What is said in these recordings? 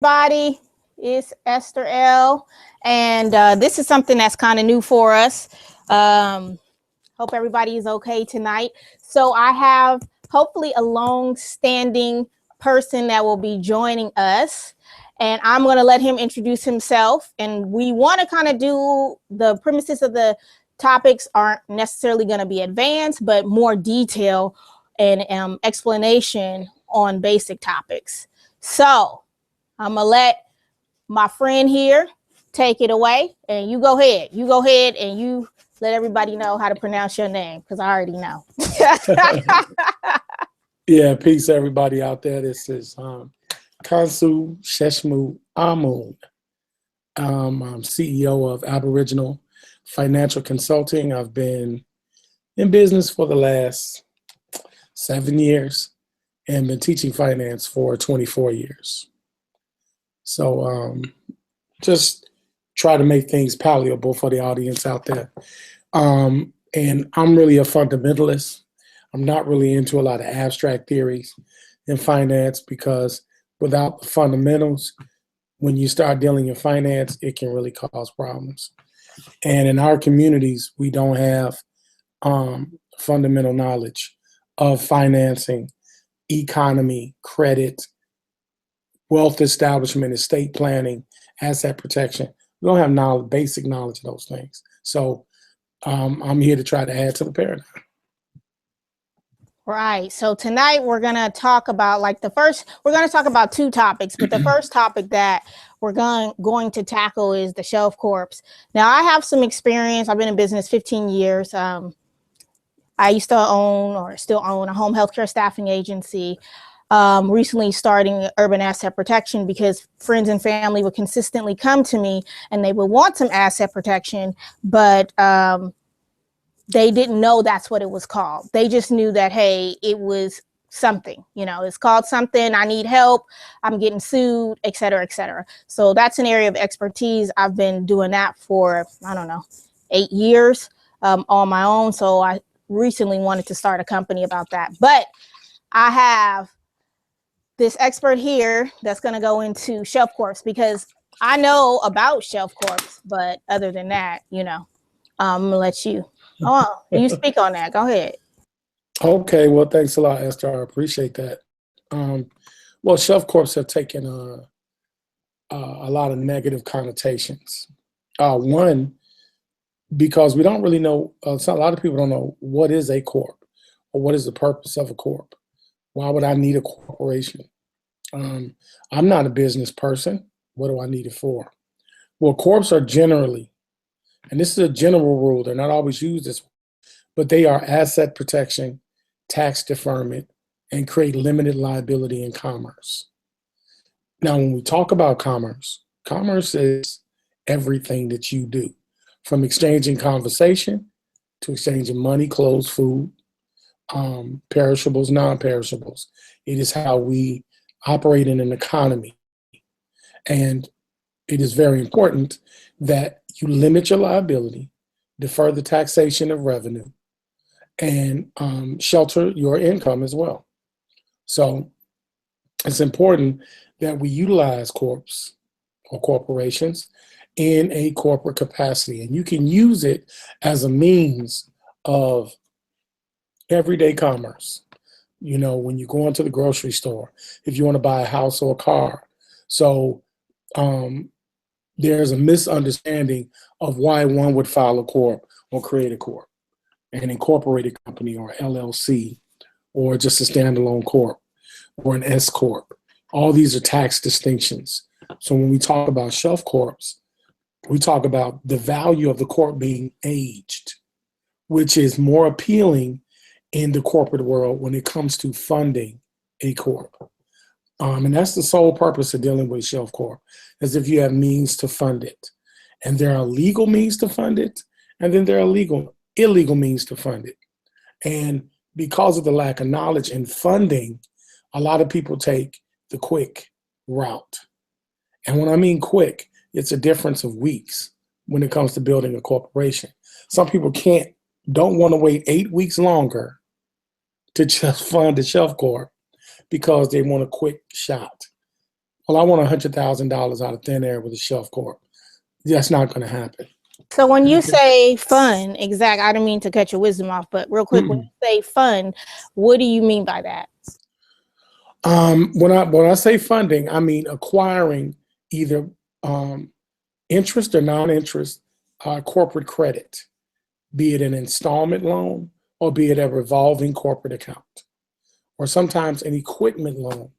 Everybody, it's Esther L. And this is something that's kind of new for us. Hope everybody is okay tonight. So I have hopefully a long-standing person that will be joining us. And I'm going to let him introduce himself. And we want to kind of do the premises of the topics aren't necessarily going to be advanced, but more detail and explanation on basic topics. So I'm going to let my friend here take it away, and you go ahead. You go ahead and you let everybody know how to pronounce your name, because I already know. Yeah, peace everybody out there. This is Khonsu Esther. I'm CEO of Aboriginal Financial Consulting. I've been in business for the last 7 years and been teaching finance for 24 years. So just try to make things palatable for the audience out there. And I'm really a fundamentalist. I'm not really into a lot of abstract theories in finance, because without the fundamentals, when you start dealing in finance, it can really cause problems. And in our communities, we don't have fundamental knowledge of financing, economy, credit, wealth establishment, estate planning, asset protection. We don't have basic knowledge of those things. So I'm here to try to add to the paradigm. Right. So tonight we're going to talk about we're going to talk about two topics, but the first topic that we're going to tackle is the shelf corps. Now, I have some experience. I've been in business 15 years. I used to own, or still own, a home healthcare staffing agency. Recently starting urban asset protection, because friends and family would consistently come to me and they would want some asset protection, but they didn't know that's what it was called. They just knew that, hey, it was something, it's called something. I need help. I'm getting sued, et cetera, et cetera. So that's an area of expertise. I've been doing that for, 8 years on my own. So I recently wanted to start a company about that. But I have this expert here that's going to go into shelf corps, because I know about shelf corps, but other than that, I'm going to let you speak on that. Go ahead. Okay, well, thanks a lot, Esther. I appreciate that. Well, shelf corps have taken a lot of negative connotations. One, because we don't really know, a lot of people don't know what is a corp, or what is the purpose of a corp. Why would I need a corporation? I'm not a business person. What do I need it for? Well, corps are generally, and this is a general rule, they're not always used this way, but they are asset protection, tax deferment, and create limited liability in commerce. Now, when we talk about commerce, commerce is everything that you do, from exchanging conversation to exchanging money, clothes, food, perishables, non-perishables. It is how we operate in an economy. And it is very important that you limit your liability, defer the taxation of revenue, and shelter your income as well. So it's important that we utilize corps or corporations in a corporate capacity. And you can use it as a means of everyday commerce. When you go into the grocery store, if you want to buy a house or a car. So there's a misunderstanding of why one would file a corp or create a corp, an incorporated company or LLC, or just a standalone corp or an S corp. All these are tax distinctions. So when we talk about shelf corps, we talk about the value of the corp being aged, which is more appealing in the corporate world when it comes to funding a corp. And that's the sole purpose of dealing with shelf corp, is if you have means to fund it. And there are legal means to fund it, and then there are illegal means to fund it. And because of the lack of knowledge in funding, a lot of people take the quick route. And when I mean quick, it's a difference of weeks when it comes to building a corporation. Some people don't want to wait 8 weeks longer to just fund a shelf corp because they want a quick shot. well, I want $100,000 out of thin air with a shelf corp. That's not going to happen. So when you say fund, exact, I didn't mean to cut your wisdom off, but real quick, when you say fund, what do you mean by that? When I say funding, I mean acquiring either interest or non-interest corporate credit, be it an installment loan or be it a revolving corporate account, or sometimes an equipment loan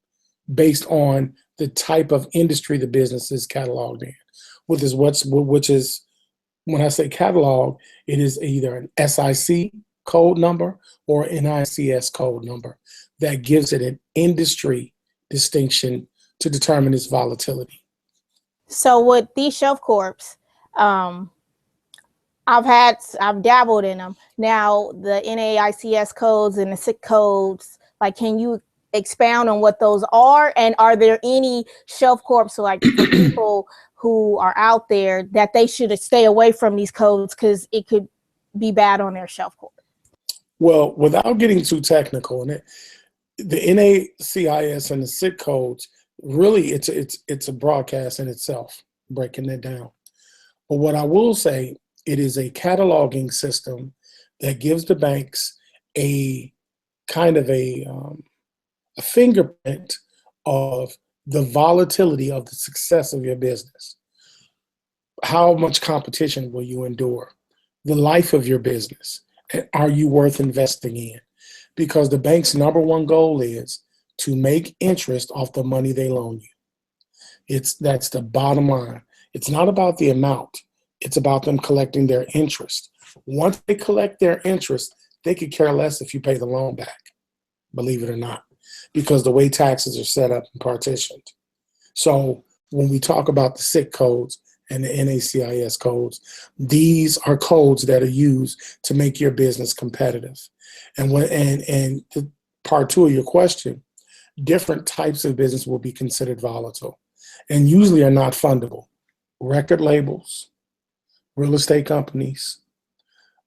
based on the type of industry the business is cataloged in, which is when I say catalog, it is either an SIC code number or an NICS code number that gives it an industry distinction to determine its volatility. So with these shelf corps, I've dabbled in them. Now the NAICS codes and the SIC codes, like, can you expound on what those are? And are there any shelf corps, so like for people who are out there, that they should stay away from these codes because it could be bad on their shelf corp? Well, without getting too technical, and the NAICS and the SIC codes, really it's a broadcast in itself, breaking it down. But what I will say, it is a cataloging system that gives the banks a kind of a fingerprint of the volatility of the success of your business. How much competition will you endure? The life of your business. And are you worth investing in? Because the bank's number one goal is to make interest off the money they loan you. That's the bottom line. It's not about the amount. It's about them collecting their interest. Once they collect their interest, they could care less if you pay the loan back, believe it or not, because the way taxes are set up and partitioned. So when we talk about the SIC codes and the NAICS codes, these are codes that are used to make your business competitive. And the part two of your question, different types of business will be considered volatile and usually are not fundable. Record labels, real estate companies,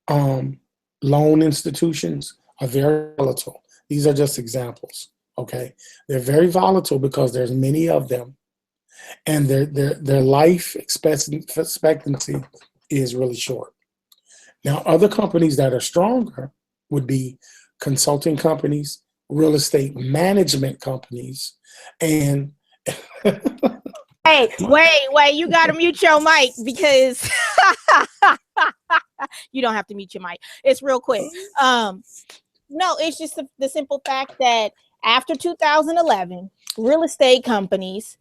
loan institutions are very volatile. These are just examples, okay? They're very volatile because there's many of them, and their life expectancy is really short. Now, other companies that are stronger would be consulting companies, real estate management companies, and Hey, wait, you gotta mute your mic because you don't have to mute your mic. It's real quick. No, it's just the simple fact that after 2011, real estate companies,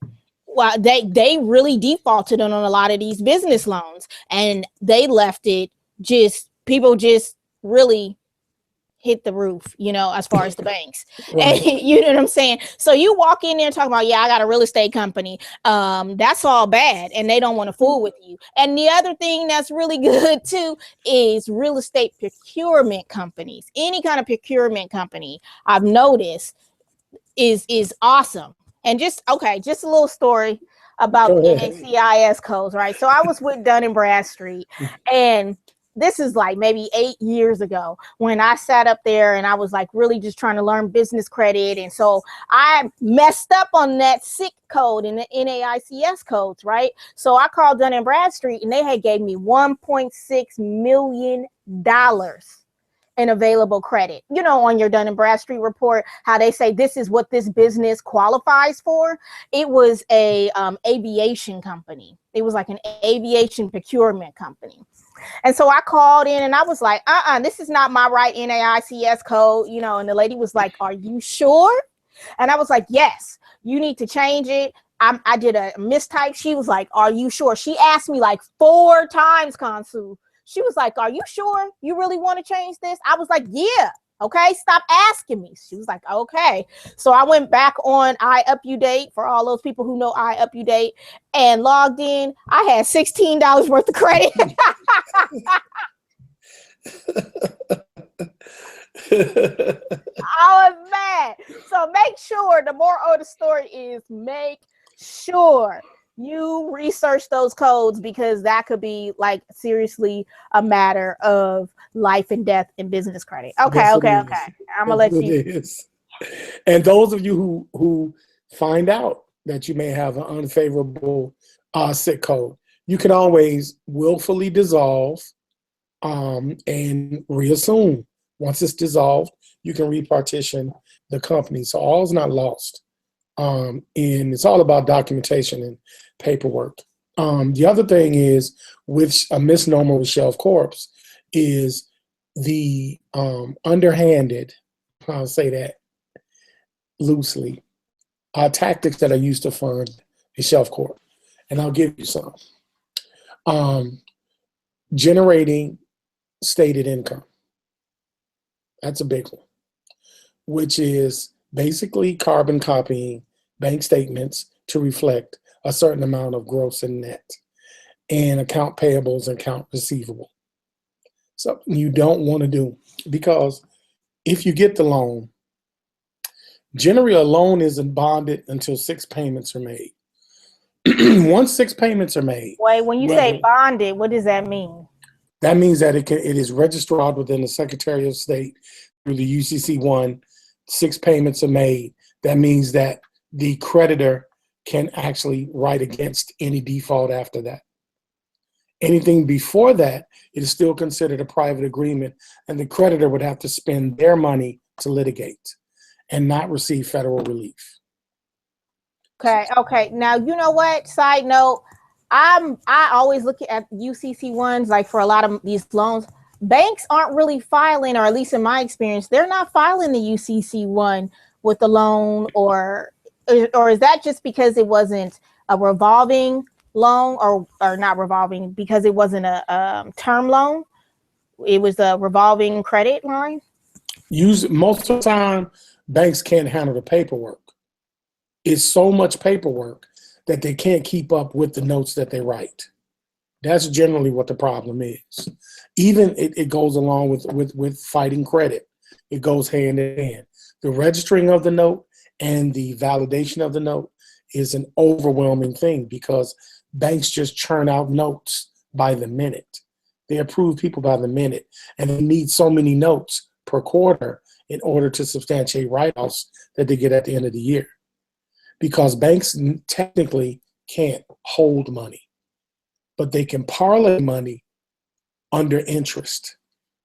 well, they really defaulted on a lot of these business loans, and they left it people just really hit the roof, as far as the banks. Right. And you know what I'm saying? So you walk in there talking about, yeah, I got a real estate company. That's all bad. And they don't want to fool with you. And the other thing that's really good too is real estate procurement companies. Any kind of procurement company I've noticed is awesome. And just a little story about the NAICS codes, right? So I was with Dun & Bradstreet, and this is like maybe 8 years ago when I sat up there and I was like really just trying to learn business credit. And so I messed up on that SIC code and the NAICS codes, right? So I called Dun & Bradstreet and they had gave me $1.6 million in available credit. On your Dun & Bradstreet report, how they say this is what this business qualifies for. It was a aviation company. It was like an aviation procurement company. And so I called in and I was like, this is not my right NAICS code, and the lady was like, are you sure? And I was like, yes, you need to change it. I did a mistype. She was like, are you sure? She asked me like 4 times, Khonsu. She was like, are you sure you really want to change this? I was like, yeah. Okay, stop asking me. She was like, okay. So I went back on iUpUdate, for all those people who know iUpUdate, and logged in. I had $16 worth of credit. I was mad. So make sure, the moral of the story is make sure you research those codes, because that could be like seriously a matter of life and death in business credit. Okay. I'm gonna let you. And those of you who find out that you may have an unfavorable SIC code. You can always willfully dissolve and reassume. Once it's dissolved, you can repartition the company. So all is not lost. And it's all about documentation and paperwork. The other thing is, with a misnomer with shelf corps, is the underhanded, I'll say that loosely, tactics that are used to fund a shelf corp. And I'll give you some. Generating stated income. That's a big one, which is basically carbon copying bank statements to reflect a certain amount of gross and net, and account payables and account receivable. Something you don't want to do, because if you get the loan, generally a loan isn't bonded until 6 payments are made. Once 6 payments are made. Wait, when you say bonded, what does that mean? That means that it is registered within the Secretary of State through the UCC-1. 6 payments are made. That means that the creditor can actually write against any default after that. Anything before that, it is still considered a private agreement, and the creditor would have to spend their money to litigate and not receive federal relief. Okay. Now, you know what? Side note, I always look at UCC-1s, like for a lot of these loans, banks aren't really filing, or at least in my experience, they're not filing the UCC-1 with the loan, or is that just because it wasn't a revolving loan, or not revolving because it wasn't a term loan? It was a revolving credit line? Most of the time, banks can't handle the paperwork. It's so much paperwork that they can't keep up with the notes that they write. That's generally what the problem is. Even it goes along with fighting credit. It goes hand in hand. The registering of the note and the validation of the note is an overwhelming thing, because banks just churn out notes by the minute. They approve people by the minute, and they need so many notes per quarter in order to substantiate write-offs that they get at the end of the year. Because banks technically can't hold money, but they can parlay money under interest.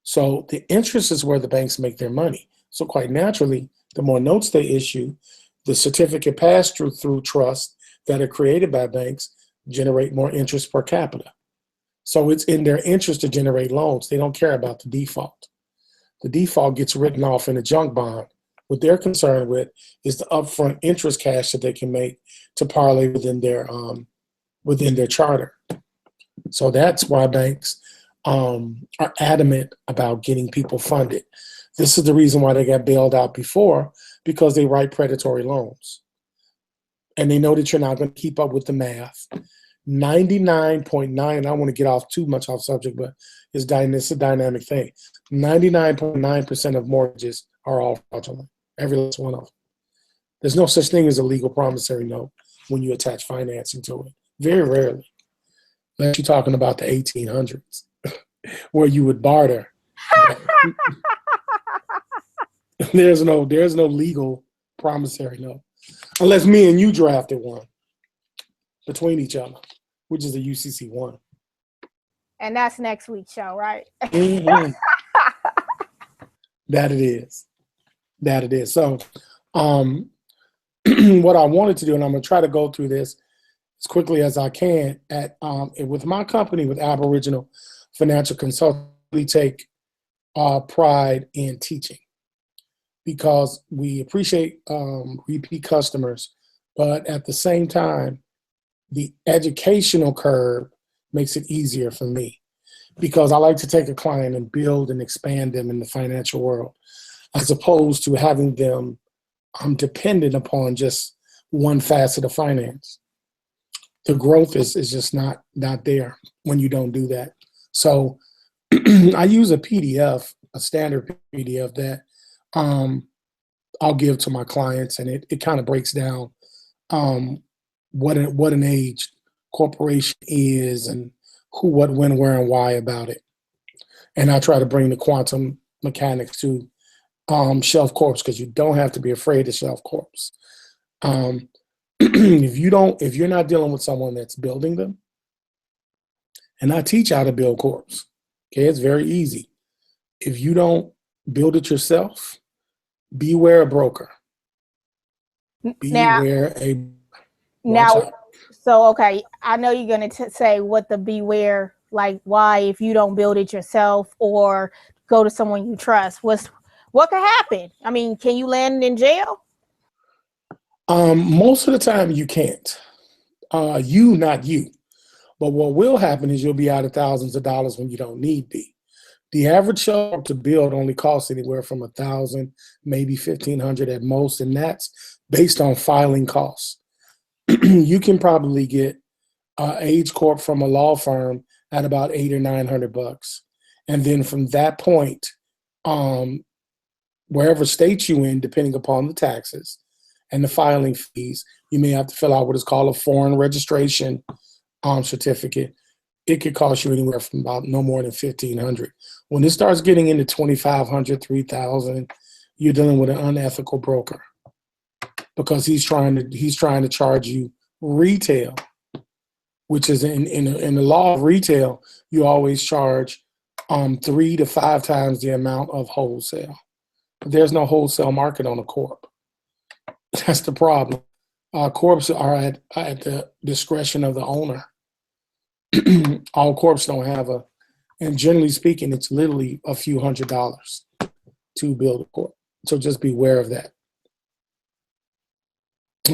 So the interest is where the banks make their money. So quite naturally, the more notes they issue, the certificate pass-through trust that are created by banks generate more interest per capita. So it's in their interest to generate loans. They don't care about the default. The default gets written off in a junk bond. What they're concerned with is the upfront interest cash that they can make to parlay within their charter. So that's why banks are adamant about getting people funded. This is the reason why they got bailed out before, because they write predatory loans. And they know that you're not going to keep up with the math. 99.9, I don't want to get off too much off subject, but it's a dynamic thing. 99.9% of mortgages are all fraudulent. Every last one of them. There's no such thing as a legal promissory note when you attach financing to it. Very rarely. Unless you're talking about the 1800s, where you would barter. There's no legal promissory note. Unless me and you drafted one between each other, which is a UCC-1. And that's next week's show, right? Mm-hmm. That it is. So what I wanted to do, and I'm going to try to go through this as quickly as I can, with my company, with Aboriginal Financial Consulting, we take pride in teaching, because we appreciate repeat customers, but at the same time, the educational curve makes it easier for me, because I like to take a client and build and expand them in the financial world, as opposed to having them dependent upon just one facet of finance. The growth is just not there when you don't do that. So I use a PDF, a standard PDF that I'll give to my clients, and it kind of breaks down what an age corporation is, and who, what, when, where, and why about it. And I try to bring the quantum mechanics to shelf corps, because you don't have to be afraid of shelf corps. if you're not dealing with someone that's building them, and I teach how to build corps. Okay, it's very easy. If you don't build it yourself, beware a broker. Now, Beware a watch now, out. so okay, I know you're gonna say what the beware, like why if you don't build it yourself or go to someone you trust, what could happen? I mean, can you land in jail? Most of the time you can't. Not you. But what will happen is you'll be out of thousands of dollars when you don't need be. The average show to build only costs anywhere from $1,000, maybe $1,500 at most, and that's based on filing costs. You can probably get Age Corp from a law firm at about $800 or $900, and then from that point, um, wherever state you in, depending upon the taxes and the filing fees, you may have to fill out what is called a foreign registration certificate. It could cost you anywhere from about no more than $1,500. When it starts getting into $2,500, $3,000, you're dealing with an unethical broker because he's trying to charge you retail, which is in the law of retail, you always charge 3 to 5 times the amount of wholesale. But there's no wholesale market on a corp. That's the problem. Corps are at the discretion of the owner. All corps don't have and generally speaking, it's literally a few $100s to build a corp. So just be aware of that.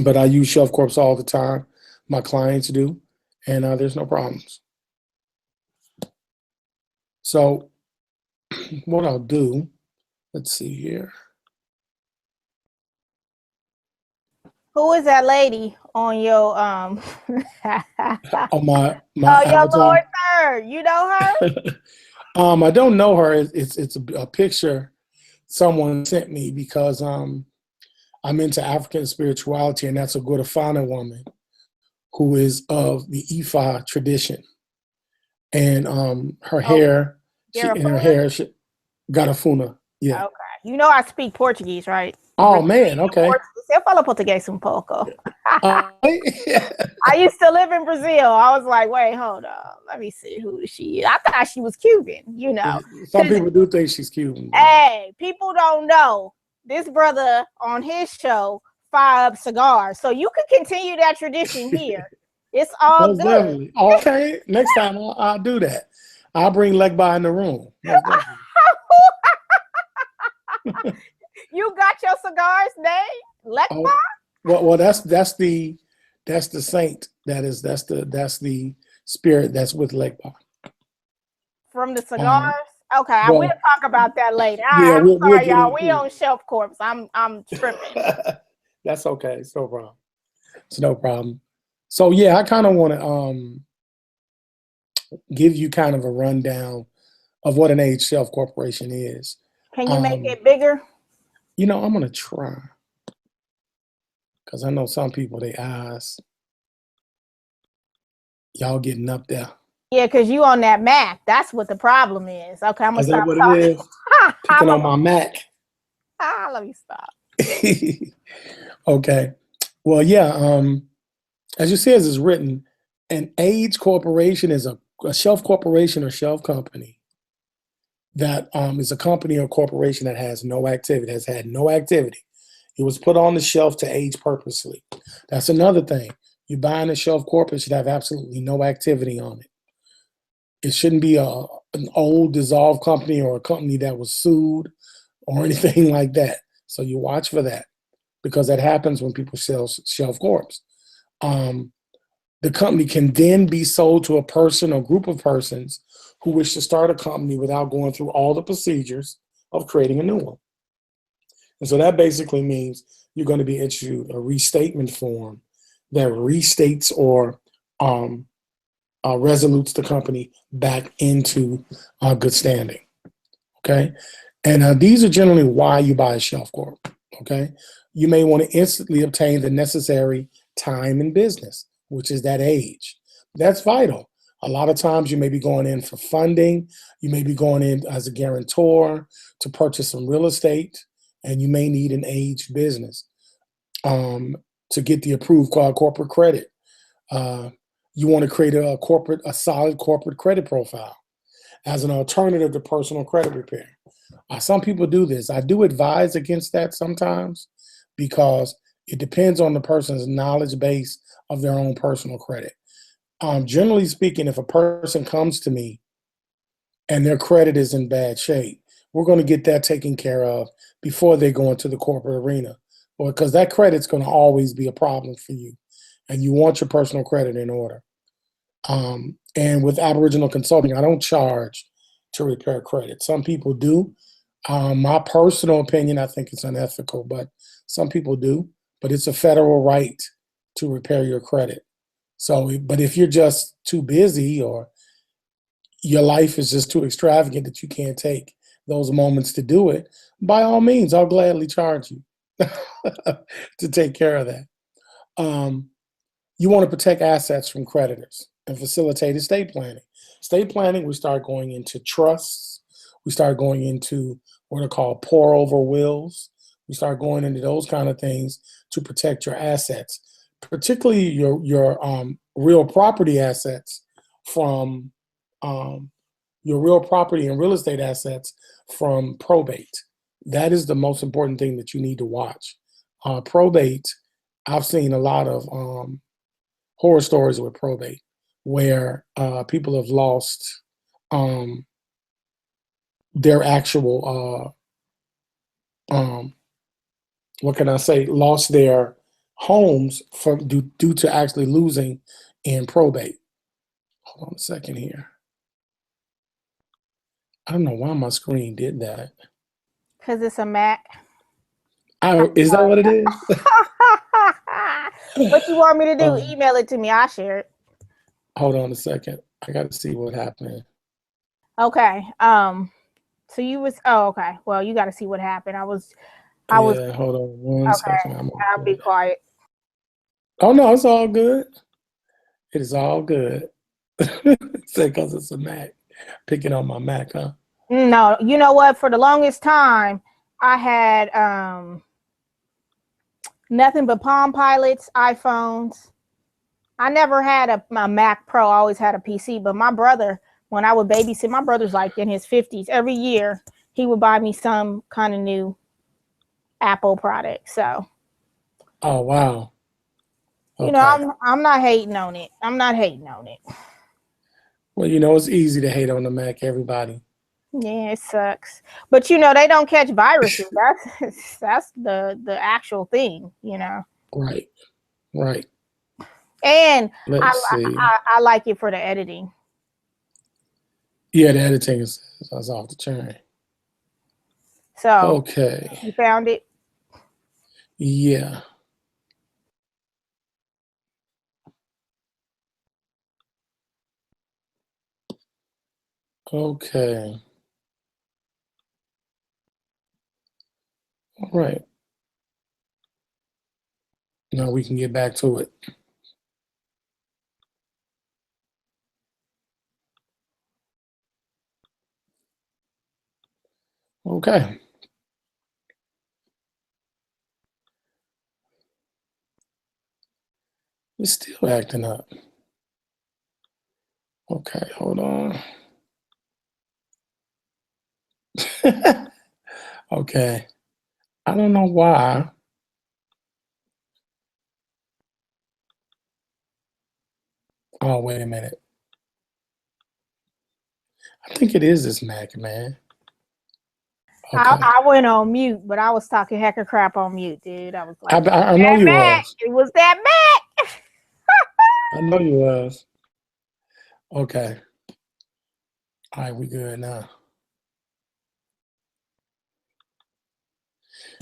But I use shelf corps all the time. My clients do, and there's no problems. So what I'll do, let's see here. Who is that lady on your On my your avatar. lower third? You know her? I don't know her. It's a picture someone sent me because I'm into African spirituality, and that's a Gurufana woman who is of the Ifa tradition. And her hair, Garafuna. Yeah. Okay. You know I speak Portuguese, right? Oh man, okay. Eu falo português um pouco. Yeah. I used to live in Brazil. I was like, wait, hold on. Let me see who she is. I thought she was Cuban, you know. Some people do think she's Cuban. Hey, people don't know. This brother on his show fire up cigars. So you can continue that tradition here. It's all Most good. Definitely. Okay, next time I'll do that. I'll bring Legba in the room. You got your cigars name? Legba? Well, that's the saint. That's the spirit that's with Legba. From the cigars? Okay, we'll talk about that later. Yeah, I'm sorry, y'all. We on Shelf Corps. I'm tripping. That's okay. It's no problem. It's no problem. So yeah, I kind of want to give you kind of a rundown of what an age shelf corporation is. Can you make it bigger? You know, I'm gonna try because I know some people they eyes y'all getting up there. Yeah, because you on that Mac. That's what the problem is. Okay, I'm gonna stop talking. It is? Picking on my Mac. Let me stop. Okay. Well, yeah. As you see, as it's written, an age corporation is a shelf corporation or shelf company that is a company or corporation that has no activity, has had no activity. It was put on the shelf to age purposely. That's another thing. You're buying a shelf corp, it should have absolutely no activity on it. It shouldn't be an old dissolved company or a company that was sued or anything like that. So you watch for that because that happens when people sell shelf corps. The company can then be sold to a person or group of persons who wish to start a company without going through all the procedures of creating a new one. And so that basically means you're going to be issued a restatement form that restates or resolutes the company back into good standing. Okay. And these are generally why you buy a shelf corp. Okay. You may want to instantly obtain the necessary time in business, which is that age. That's vital. A lot of times you may be going in for funding. You may be going in as a guarantor to purchase some real estate, and you may need an aged business. to get the approved corporate credit. You want to create a solid corporate credit profile as an alternative to personal credit repair. Some people do this. I do advise against that sometimes because it depends on the person's knowledge base of their own personal credit. Generally speaking, if a person comes to me and their credit is in bad shape, we're going to get that taken care of before they go into the corporate arena, because that credit's going to always be a problem for you, and you want your personal credit in order. And with Aboriginal consulting, I don't charge to repair credit. Some people do. My personal opinion, I think it's unethical, but some people do. But it's a federal right to repair your credit. So, but if you're just too busy or your life is just too extravagant that you can't take those moments to do it, by all means, I'll gladly charge you to take care of that. You want to protect assets from creditors and facilitate estate planning. Estate planning, we start going into trusts. We start going into what are called pour-over wills. We start going into those kind of things to protect your assets, particularly your real property assets from your real property and real estate assets from probate. That is the most important thing that you need to watch. Probate, I've seen a lot of horror stories with probate where people have lost their actual, what can I say, lost their homes due to actually losing in probate. Hold on a second here. I don't know why my screen did that. Because it's a Mac. Is that what it is? What you want me to do? Email it to me. I'll share it. Hold on a second. I got to see what happened. Okay. So you was okay. Well, you got to see what happened. I was. Hold on one second. I'll be quiet. Oh no, it's all good. It is all good. Because it's a Mac. Picking on my Mac, huh? No, you know what? For the longest time, I had nothing but Palm Pilots, iPhones. I never had a Mac Pro. I always had a PC. But my brother, when I would babysit, my brother's like in his 50s. Every year, he would buy me some kind of new Apple product. So. Oh wow. Okay. You know, I'm not hating on it. I'm not hating on it. Well, you know, it's easy to hate on the Mac, everybody. Yeah, it sucks. But you know, they don't catch viruses. That's the actual thing, you know. Right. Right. And Let's see. I like it for the editing. Yeah, the editing is off the chain. So okay. You found it? Yeah. Okay. All right. Now we can get back to it. Okay. It's still acting up. Okay, hold on. Okay. I don't know why. Oh, wait a minute. I think it is this Mac, man. Okay. I went on mute, but I was talking hecker crap on mute, dude. I was like, I know you was. It was that Mac. I know you was. Okay. All right, we good now.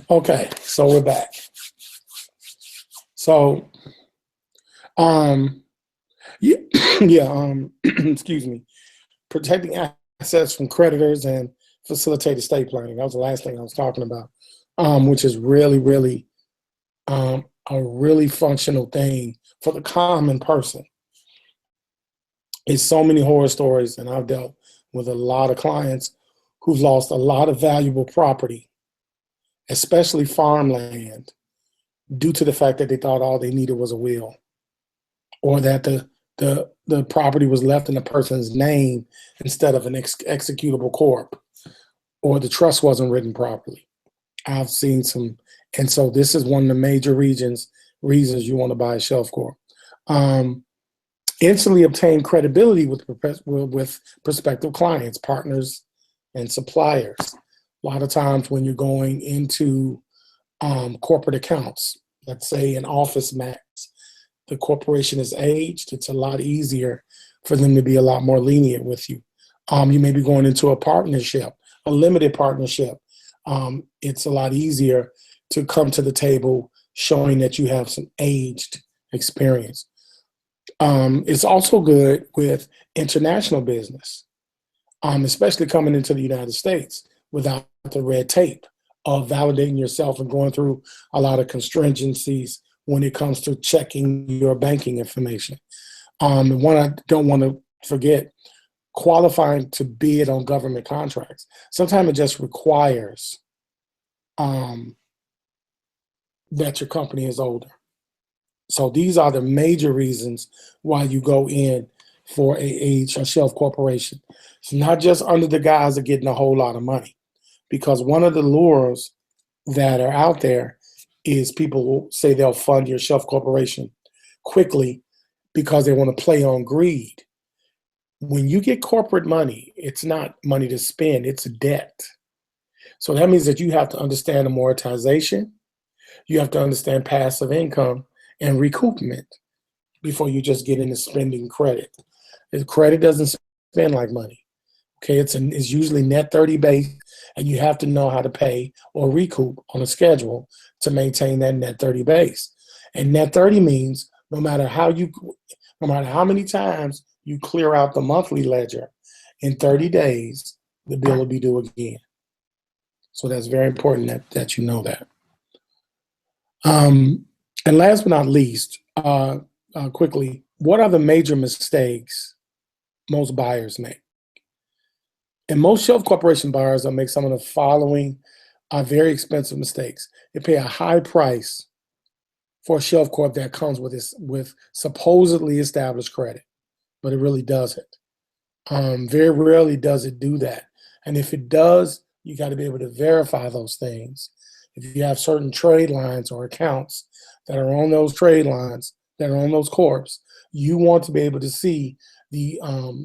Okay, so we're back. So, excuse me. Protecting assets from creditors and facilitate estate planning. That was the last thing I was talking about, which is really, really a really functional thing for the common person. It's so many horror stories, and I've dealt with a lot of clients who've lost a lot of valuable property, especially farmland, due to the fact that they thought all they needed was a will, or that the property was left in the person's name instead of an executable corp, or the trust wasn't written properly. I've seen some, and so this is one of the major reasons you want to buy a shelf corp. Instantly obtain credibility with prospective clients, partners, and suppliers. A lot of times when you're going into corporate accounts, let's say an Office Max, the corporation is aged, it's a lot easier for them to be a lot more lenient with you. You may be going into a partnership, a limited partnership. It's a lot easier to come to the table showing that you have some aged experience. It's also good with international business, especially coming into the United States without the red tape of validating yourself and going through a lot of constringencies when it comes to checking your banking information. One I don't want to forget, qualifying to bid on government contracts. Sometimes it just requires that your company is older. So these are the major reasons why you go in for a shelf corporation. It's not just under the guise of getting a whole lot of money, because one of the lures that are out there is people will say they'll fund your shelf corporation quickly because they want to play on greed. When you get corporate money, it's not money to spend, it's debt. So that means that you have to understand amortization, you have to understand passive income and recoupment before you just get into spending credit. The credit doesn't spend like money. Okay, it's usually net 30 base, and you have to know how to pay or recoup on a schedule to maintain that net 30 base. And net 30 means no matter how many times you clear out the monthly ledger, in 30 days, the bill will be due again. So that's very important that you know that. And last but not least, quickly, what are the major mistakes most buyers make? And most shelf corporation buyers will make some of the following very expensive mistakes. They pay a high price for a shelf corp that comes with supposedly established credit, but it really doesn't. Very rarely does it do that. And if it does, you got to be able to verify those things. If you have certain trade lines or accounts that are on those trade lines, that are on those corps, you want to be able to see the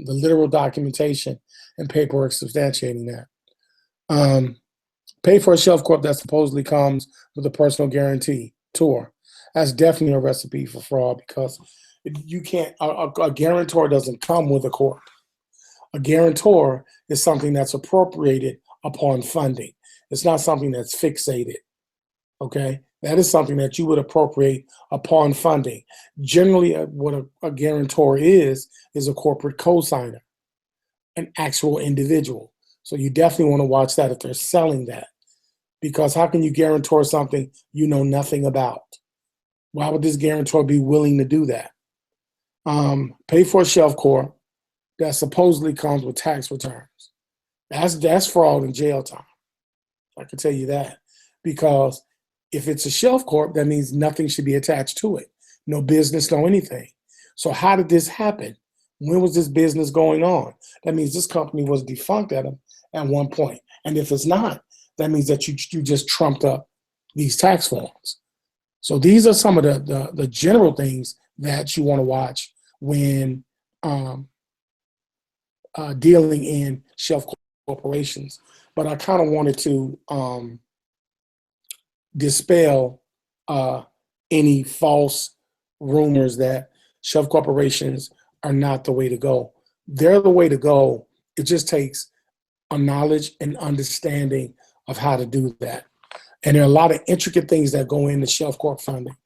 literal documentation and paperwork substantiating that. Pay for a shelf corp that supposedly comes with a personal guarantee tour. That's definitely a recipe for fraud, because you can't. A guarantor doesn't come with a corp. A guarantor is something that's appropriated upon funding. It's not something that's fixated. Okay, that is something that you would appropriate upon funding. Generally, what a guarantor is a corporate cosigner, an actual individual. So you definitely want to watch that if they're selling that, because how can you guarantor something you know nothing about? Why would this guarantor be willing to do that? Pay for a shelf corp that supposedly comes with tax returns. That's fraud and jail time. I can tell you that, because if it's a shelf corp, that means nothing should be attached to it. No business, no anything. So how did this happen? When was this business going on? That means this company was defunct at one point. And if it's not, that means that you just trumped up these tax forms. So these are some of the general things that you want to watch when dealing in shelf corporations. But I kind of wanted to dispel any false rumors that shelf corporations are not the way to go. They're the way to go. It just takes a knowledge and understanding of how to do that. And there are a lot of intricate things that go into shelf corp funding.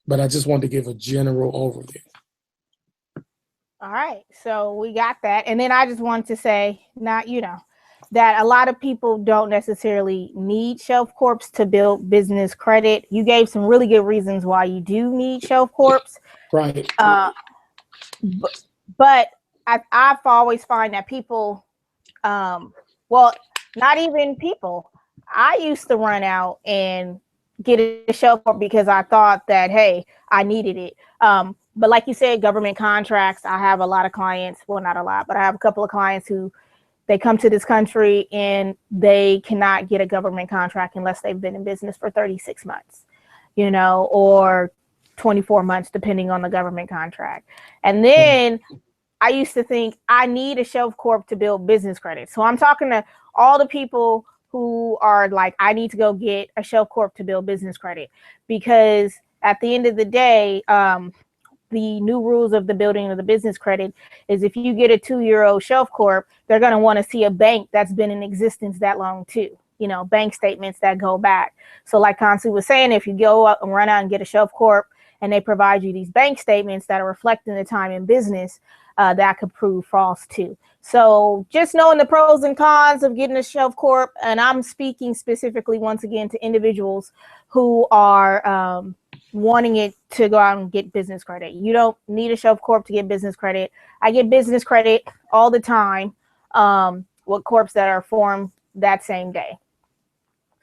But I just wanted to give a general overview. All right, so we got that. And then I just wanted to say, that a lot of people don't necessarily need shelf corps to build business credit. You gave some really good reasons why you do need shelf corps. Right. But I've always find that people, well, not even people. I used to run out and get a shelf corp because I thought that, hey, I needed it. But like you said, government contracts, I have a lot of clients, well, not a lot, but I have a couple of clients who they come to this country and they cannot get a government contract unless they've been in business for 36 months, you know, or 24 months, depending on the government contract. And then I used to think I need a shelf corp to build business credit. So I'm talking to all the people who are like, I need to go get a shelf corp to build business credit, because at the end of the day, the new rules of the building of the business credit is if you get a 2-year-old shelf corp, they're going to want to see a bank that's been in existence that long too. You know, bank statements that go back. So like Khonsu was saying, if you go up and run out and get a shelf corp and they provide you these bank statements that are reflecting the time in business, that could prove false too. So just knowing the pros and cons of getting a shelf corp, and I'm speaking specifically once again to individuals who are wanting it to go out and get business credit. You don't need a shelf corp to get business credit. I get business credit all the time with corps that are formed that same day.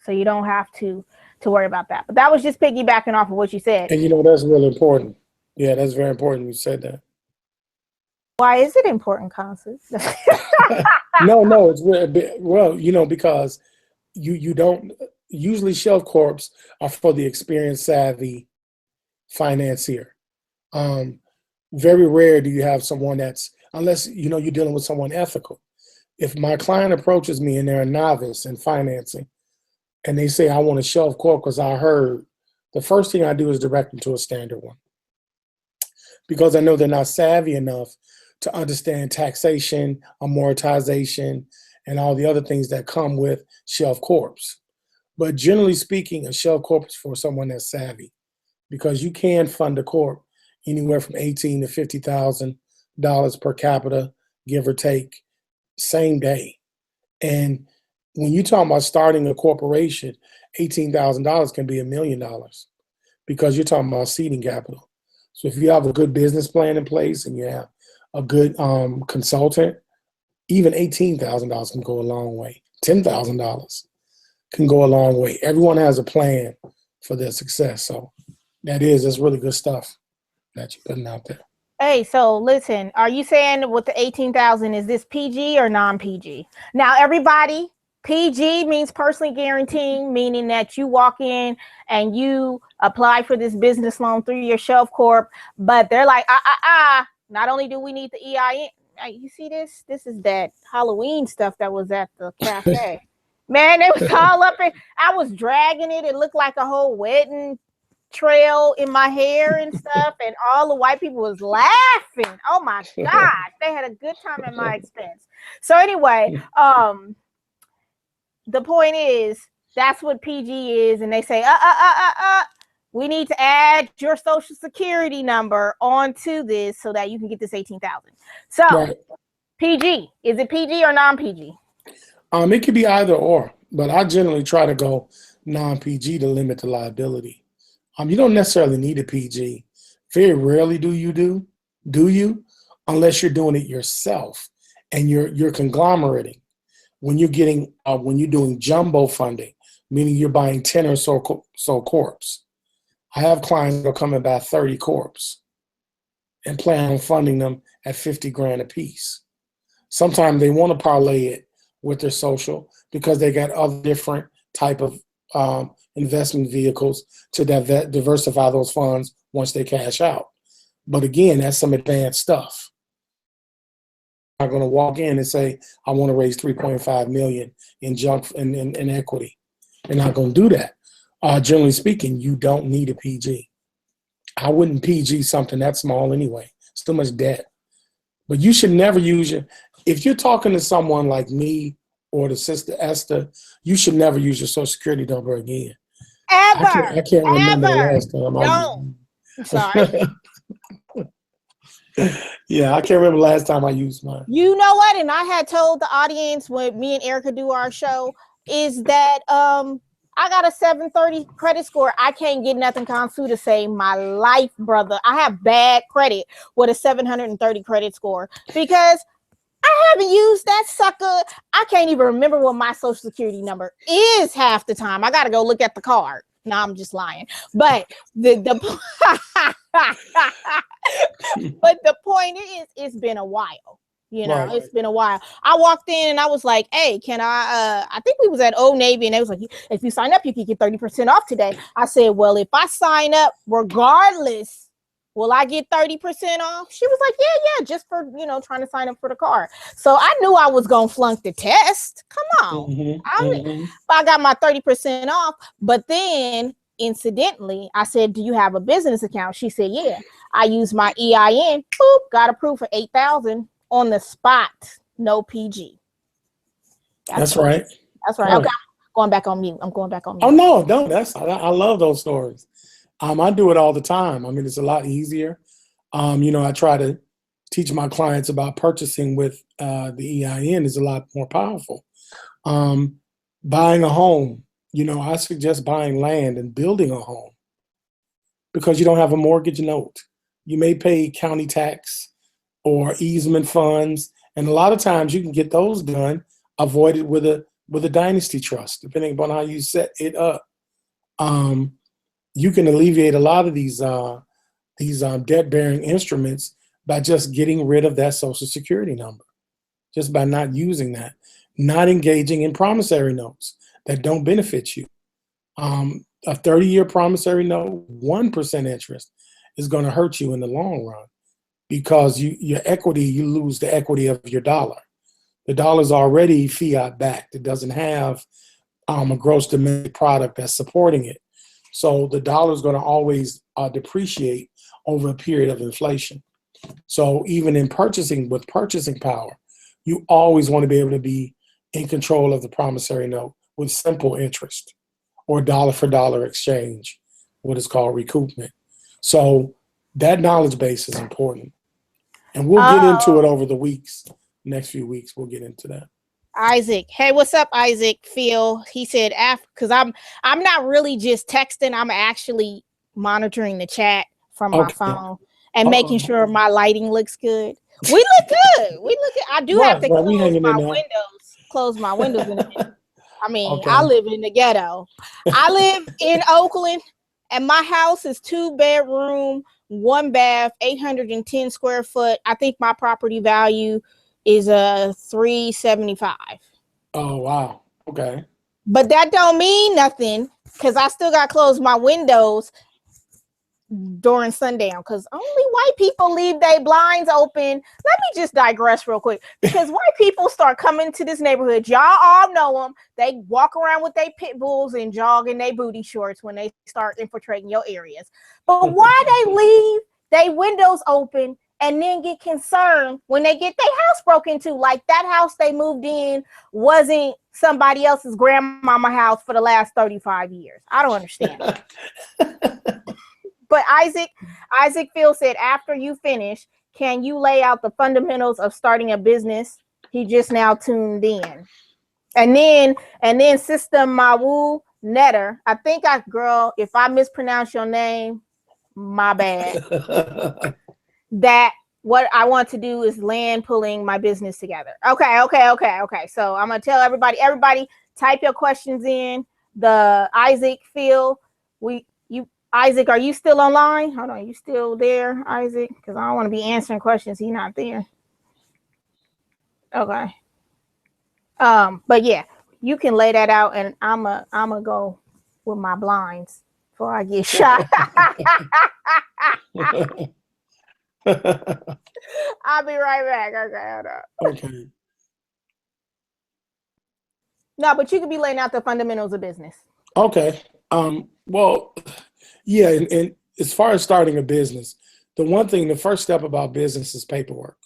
So you don't have to worry about that. But that was just piggybacking off of what you said. And you know, that's really important. Yeah, that's very important you said that. Why is it important, Khonsu? No, it's really, well, you know, because you don't, usually shelf corps are for the experienced, savvy financier. Very rare do you have someone that's, unless, you know, you're dealing with someone ethical. If my client approaches me and they're a novice in financing and they say, I want a shelf corp because I heard, the first thing I do is direct them to a standard one, because I know they're not savvy enough to understand taxation, amortization, and all the other things that come with shelf corps. But generally speaking, a shelf corp is for someone that's savvy, because you can fund a corp anywhere from $18,000 to $50,000 per capita, give or take, same day. And when you talk about starting a corporation, $18,000 can be $1 million, because you're talking about seeding capital. So if you have a good business plan in place and you have a good consultant, even $18,000 can go a long way. $10,000 can go a long way. Everyone has a plan for their success. So that's really good stuff that you're putting out there. Hey, so listen, are you saying with the 18,000, is this PG or non-PG? Now, everybody, PG means personally guaranteeing, meaning that you walk in and you apply for this business loan through your shelf corp, but they're like, not only do we need the EIN. You see this? This is that Halloween stuff that was at the cafe. Man, it was all up in, I was dragging it. It looked like a whole wedding trail in my hair and stuff, and all the white people was laughing. Oh my gosh, they had a good time at my expense. So anyway, the point is, that's what PG is, and they say, we need to add your social security number onto this so that you can get this 18,000. So right. PG, is it PG or non-PG? It could be either or, but I generally try to go non-PG to limit the liability. You don't necessarily need a PG. Very rarely do you? Unless you're doing it yourself and you're conglomerating. When you're doing jumbo funding, meaning you're buying 10 or so corps. I have clients that will come and buy 30 corps and plan on funding them at 50 grand a piece. Sometimes they want to parlay it with their social because they got other different type of investment vehicles to diversify those funds once they cash out. But again, that's some advanced stuff. I'm not going to walk in and say, I want to raise 3.5 million in equity. They're not going to do that. Generally speaking, you don't need a PG. I wouldn't PG something that small anyway. It's too much debt. But you should never use if you're talking to someone like me or the sister Esther, you should never use your social security number again. Ever. I can't remember the last time. No. Sorry. Yeah, I can't remember the last time I used mine. You know what? And I had told the audience when me and Erica do our show is that I got a 730 credit score. I can't get nothing Khonsu to save my life, brother. I have bad credit with a 730 credit score because I haven't used that sucker. I can't even remember what my social security number is half the time. I got to go look at the card. No, I'm just lying. But the but the point is, it's been a while. You know, Right. it's been a while. I walked in and I was like, hey, can I think we was at Old Navy and they was like, if you sign up, you can get 30% off today. I said, well, if I sign up regardless, will I get 30% off? She was like, yeah, just for, trying to sign up for the car. So I knew I was going to flunk the test. Come on. I got my 30% off. But then incidentally, I said, do you have a business account? She said, yeah. I used my EIN. Boop, got approved for $8,000 on the spot. No PG. That's right. That's right. Okay. I'm going back on mute. Oh, no. I love those stories. I do it all the time. I mean, it's a lot easier. I try to teach my clients about purchasing with the EIN is a lot more powerful. Buying a home, I suggest buying land and building a home because you don't have a mortgage note. You may pay county tax or easement funds, and a lot of times you can get those done, avoided with a dynasty trust, depending upon how you set it up. You can alleviate a lot of these debt-bearing instruments by just getting rid of that Social Security number, just by not using that, not engaging in promissory notes that don't benefit you. A 30-year promissory note, 1% interest is going to hurt you in the long run because you lose the equity of your dollar. The dollar's already fiat backed. It doesn't have a gross domestic product that's supporting it. So the dollar is going to always depreciate over a period of inflation. So even in purchasing with purchasing power, you always want to be able to be in control of the promissory note with simple interest or dollar for dollar exchange, what is called recoupment. So that knowledge base is important. And we'll get into it over the next few weeks. We'll get into that. Isaac. Hey, what's up, Isaac? Phil. He said, because I'm not really just texting. I'm actually monitoring the chat from my phone and making sure my lighting looks good. We look good. I do have to close my windows in a minute. I mean, I live in the ghetto. I live in Oakland, and my house is 2-bedroom, 1 bath, 810 square foot. I think my property value is $375. Oh, wow. Okay. But that don't mean nothing because I still got to close my windows during sundown because only white people leave their blinds open. Let me just digress real quick because white people start coming to this neighborhood. Y'all all know them. They walk around with their pit bulls and jog in their booty shorts when they start infiltrating your areas. But why they leave their windows open and then get concerned when they get their house broken into? Like that house they moved in wasn't somebody else's grandmama house for the last 35 years. I don't understand. But Isaac Phil said, after you finish, can you lay out the fundamentals of starting a business? He just now tuned in. And then Sister Mawu Netter, I think girl, if I mispronounce your name, my bad. That what I want to do is land pulling my business together. Okay. So I'm gonna tell everybody type your questions in. The Isaac Phil, Isaac, are you still online? Hold on, you still there, Isaac? Because I don't want to be answering questions. He's not there. Okay. But yeah, you can lay that out, and I'ma go with my blinds before I get shot. I'll be right back. Okay, hold on. Okay. No, but you could be laying out the fundamentals of business. Okay. Well, yeah, and as far as starting a business, the first step about business is paperwork.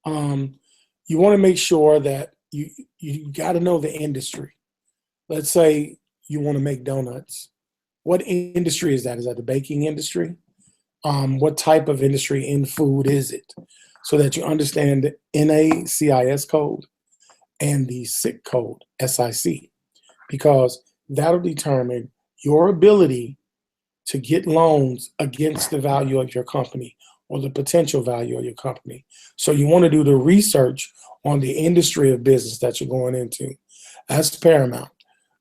You want to make sure that you got to know the industry. Let's say you want to make donuts. What industry is that? Is that the baking industry? What type of industry in food is it? So that you understand the NACIS code and the SIC code, SIC, because that'll determine your ability to get loans against the value of your company or the potential value of your company. So you want to do the research on the industry of business that you're going into. That's paramount.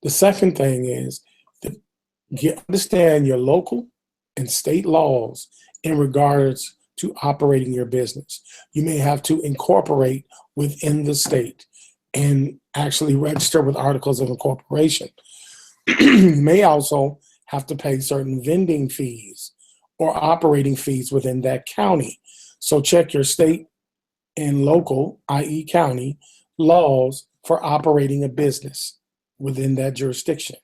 The second thing is understand your local and state laws in regards to operating your business. You may have to incorporate within the state and actually register with articles of incorporation. You may also have to pay certain vending fees or operating fees within that county. So check your state and local, i.e. county, laws for operating a business within that jurisdiction.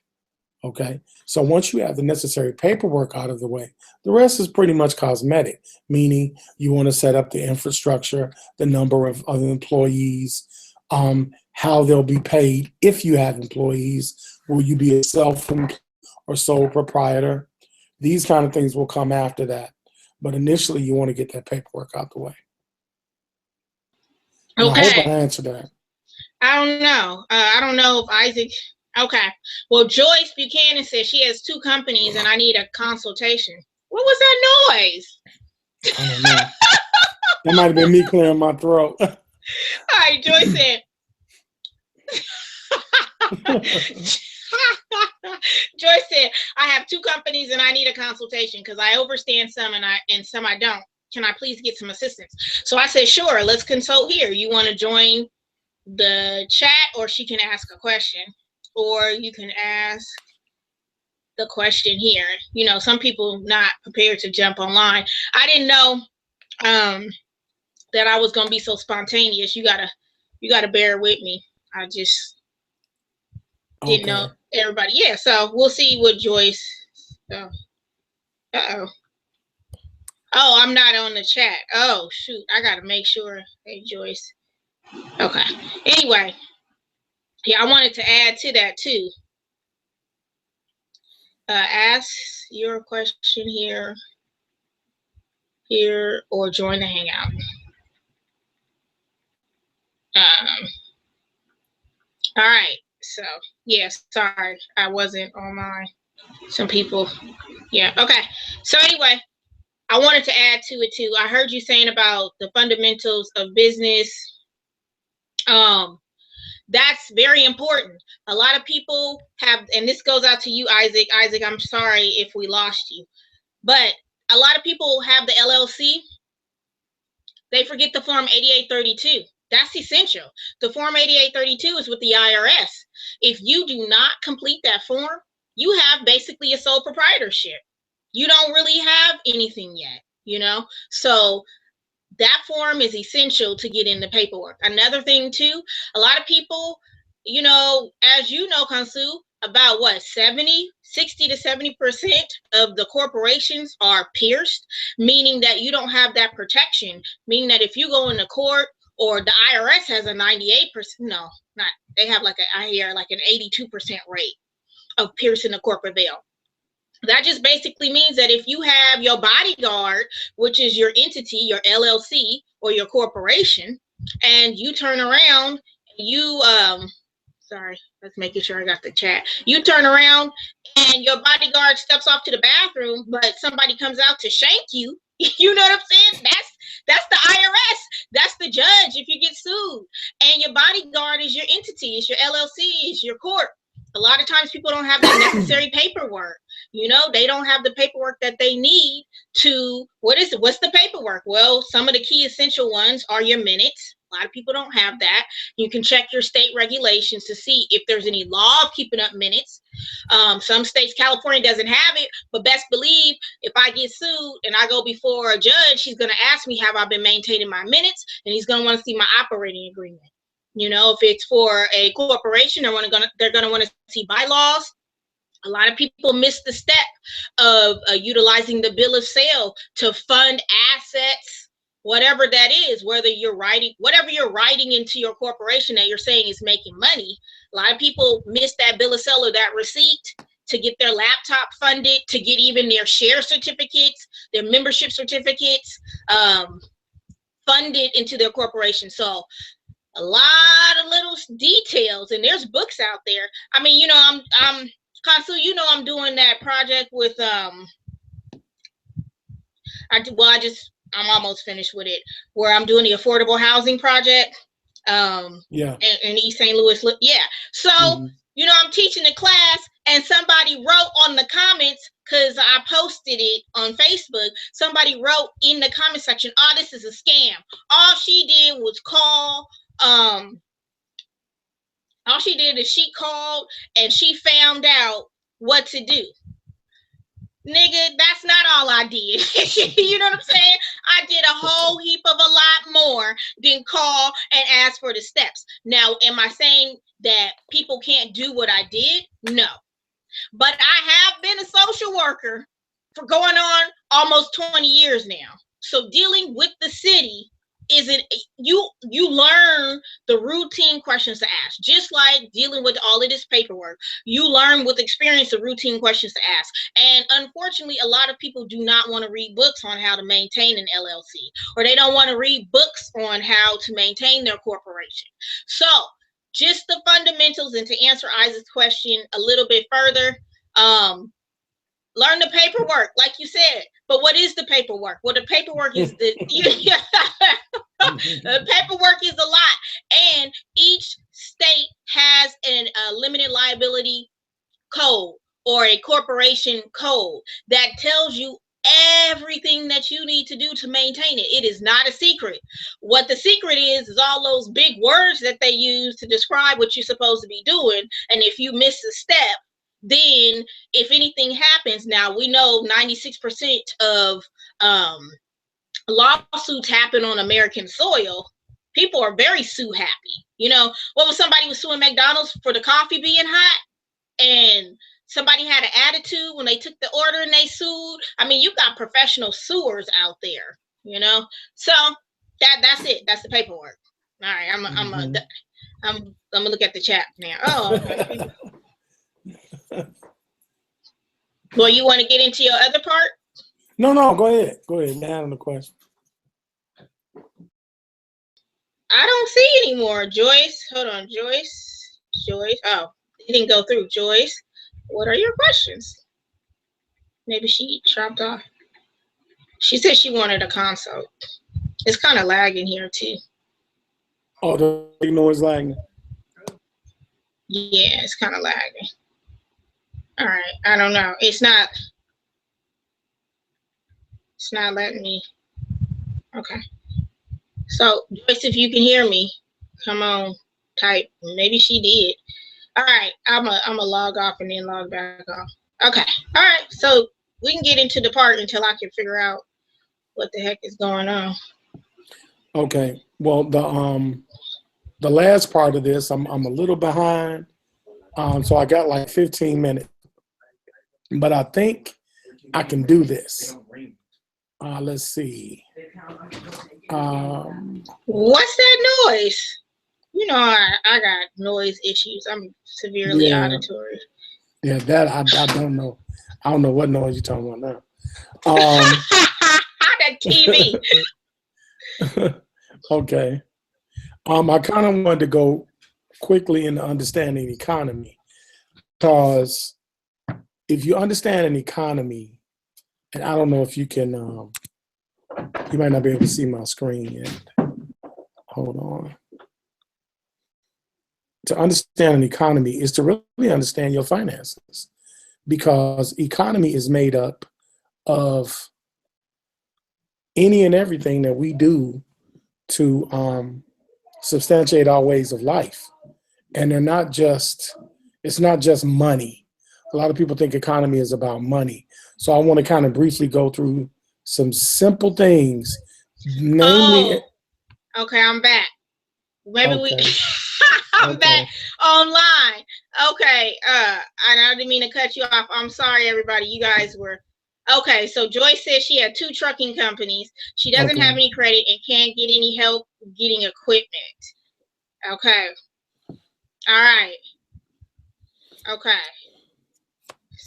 Okay, so once you have the necessary paperwork out of the way, the rest is pretty much cosmetic, meaning you want to set up the infrastructure, the number of employees, how they'll be paid if you have employees. Will you be a self-employed or sole proprietor? These kind of things will come after that. But initially, you want to get that paperwork out the way. And Okay. I hope I answered that. I don't know. I don't know if Isaac. Okay. Well, Joyce Buchanan says she has 2 companies and I need a consultation. What was that noise? I don't know. That might have been me clearing my throat. All right. Joyce said. Joyce said, I have 2 companies and I need a consultation because I overstand some and some I don't. Can I please get some assistance? So I said, sure, let's consult here. You want to join the chat, or she can ask a question, or you can ask the question here. You know, some people not prepared to jump online. I didn't know that I was gonna be so spontaneous. You gotta bear with me. I just didn't know everybody. Yeah, so we'll see what Joyce. Uh-oh. Oh, I'm not on the chat. Oh, shoot. I got to make sure. Hey, Joyce. Okay. Anyway. Yeah, I wanted to add to that, too. Ask your question here, or join the Hangout. All right. So, yes, sorry. I wasn't online. Some people. Yeah. Okay. So, anyway. I wanted to add to it too. I heard you saying about the fundamentals of business. That's very important. A lot of people have, and this goes out to you, Isaac. Isaac, I'm sorry if we lost you. But a lot of people have the LLC. They forget the Form 8832. That's essential. The Form 8832 is with the IRS. If you do not complete that form, you have basically a sole proprietorship. You don't really have anything yet, you know? So that form is essential to get in the paperwork. Another thing too, a lot of people, you know, as you know, Khonsu, about what, 60 to 70% of the corporations are pierced, meaning that you don't have that protection, meaning that if you go into court, or the IRS has a 98%, no, not, they have like I hear like an 82% rate of piercing the corporate veil. That just basically means that if you have your bodyguard, which is your entity, your LLC or your corporation, and you turn around, you sorry, let's making sure I got the chat. You turn around and your bodyguard steps off to the bathroom, but somebody comes out to shank you. You know what I'm saying? That's the IRS. That's the judge if you get sued. And your bodyguard is your entity, it's your LLC, it's your corp. A lot of times people don't have the necessary paperwork. You know, they don't have the paperwork that they need to, what's the paperwork? Well, some of the key essential ones are your minutes. A lot of people don't have that. You can check your state regulations to see if there's any law of keeping up minutes. Some states, California doesn't have it, but best believe if I get sued and I go before a judge, he's going to ask me, have I been maintaining my minutes? And he's going to want to see my operating agreement. You know, if it's for a corporation, they're going to want to see bylaws. A lot of people miss the step of utilizing the bill of sale to fund assets, whatever that is, whether you're writing, whatever you're writing into your corporation that you're saying is making money. A lot of people miss that bill of sale or that receipt to get their laptop funded, to get even their share certificates, their membership certificates funded into their corporation. So a lot of little details, and there's books out there. I mean, you know, I'm Khonsu, you know, I'm doing that project with I'm almost finished with it, where I'm doing the affordable housing project in East St. Louis. Yeah. So, you know, I'm teaching the class And somebody wrote on the comments, because I posted it on Facebook, somebody wrote in the comment section, oh, this is a scam. All she did was call, all she did is she called and she found out what to do. Nigga, that's not all I did. You know what I'm saying? I did a whole heap of a lot more than call and ask for the steps. Now, am I saying that people can't do what I did? No. But I have been a social worker for going on almost 20 years now. So dealing with the city isn't, you learn the routine questions to ask. Just like dealing with all of this paperwork, you learn with experience the routine questions to ask. And unfortunately, a lot of people do not want to read books on how to maintain an LLC, or they don't want to read books on how to maintain their corporation. So just the fundamentals, and to answer Isaac's question a little bit further, learn the paperwork, like you said. But what is the paperwork? Well, the paperwork is the paperwork is a lot, and each state has a limited liability code or a corporation code that tells you everything that you need to do to maintain it. It is not a secret. What the secret is all those big words that they use to describe what you're supposed to be doing. And if you miss a step, then if anything happens, now we know 96% of lawsuits happen on American soil. People are very sue happy. You know, what was somebody was suing McDonald's for the coffee being hot, and somebody had an attitude when they took the order and they sued. I mean, you got professional suers out there, you know. So that's it. That's the paperwork. All right, I'm gonna look at the chat now. Oh, okay. Well, you want to get into your other part? No, go ahead. Go ahead. Answer the question. I don't see anymore. Joyce, hold on. Joyce. Oh, it didn't go through. Joyce, what are your questions? Maybe she dropped off. She said she wanted a consult. It's kind of lagging here too. Oh, the signal is lagging. Yeah, it's kind of lagging. All right, I don't know. It's not letting me. Okay. So, Joyce, if you can hear me, come on, type. Maybe she did. All right, I'm a log off and then log back on. Okay. All right, so we can get into the part until I can figure out what the heck is going on. Okay. Well, the last part of this, I'm a little behind. So I got like 15 minutes. But I think I can do this. Let's see. What's that noise? You know, I got noise issues. I'm severely auditory. Yeah, that I don't know. I don't know what noise you're talking about now. That TV. Okay. I kind of wanted to go quickly into understanding the economy, because if you understand an economy, and I don't know if you can, you might not be able to see my screen yet. Hold on. To understand an economy is to really understand your finances, because economy is made up of any and everything that we do to substantiate our ways of life. And they're not just, it's not just money. A lot of people think economy is about money. So I want to kind of briefly go through some simple things. Namely, okay, I'm back. Maybe okay. I'm back online. Okay, and I didn't mean to cut you off. I'm sorry, everybody. You guys were okay. So Joyce says she had 2 trucking companies. She doesn't have any credit and can't get any help getting equipment. Okay. All right. Okay.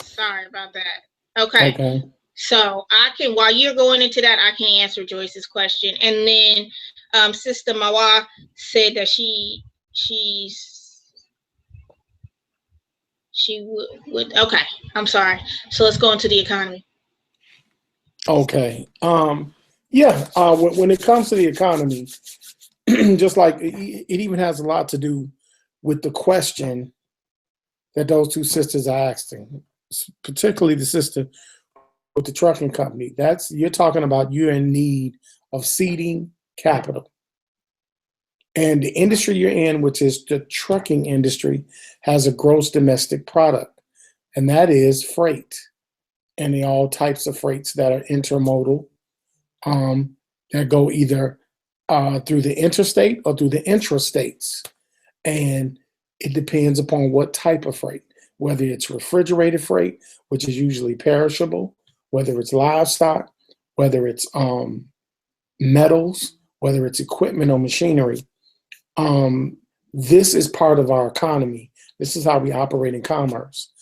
Sorry about that. Okay. So I can, while you're going into that, I can answer Joyce's question. And then Sister Mawa said that she would, okay, I'm sorry. So let's go into the economy. Okay. Yeah, when it comes to the economy, just like it even has a lot to do with the question, that those two sisters are asking, particularly the sister with the trucking company. You're talking about you're in need of seeding capital. And the industry you're in, which is the trucking industry, has a gross domestic product, and that is freight. And all types of freights that are intermodal, that go either through the interstate or through the intrastates. And it depends upon what type of freight, whether it's refrigerated freight, which is usually perishable, whether it's livestock, whether it's metals, whether it's equipment or machinery. This is part of our economy. This is how we operate in commerce.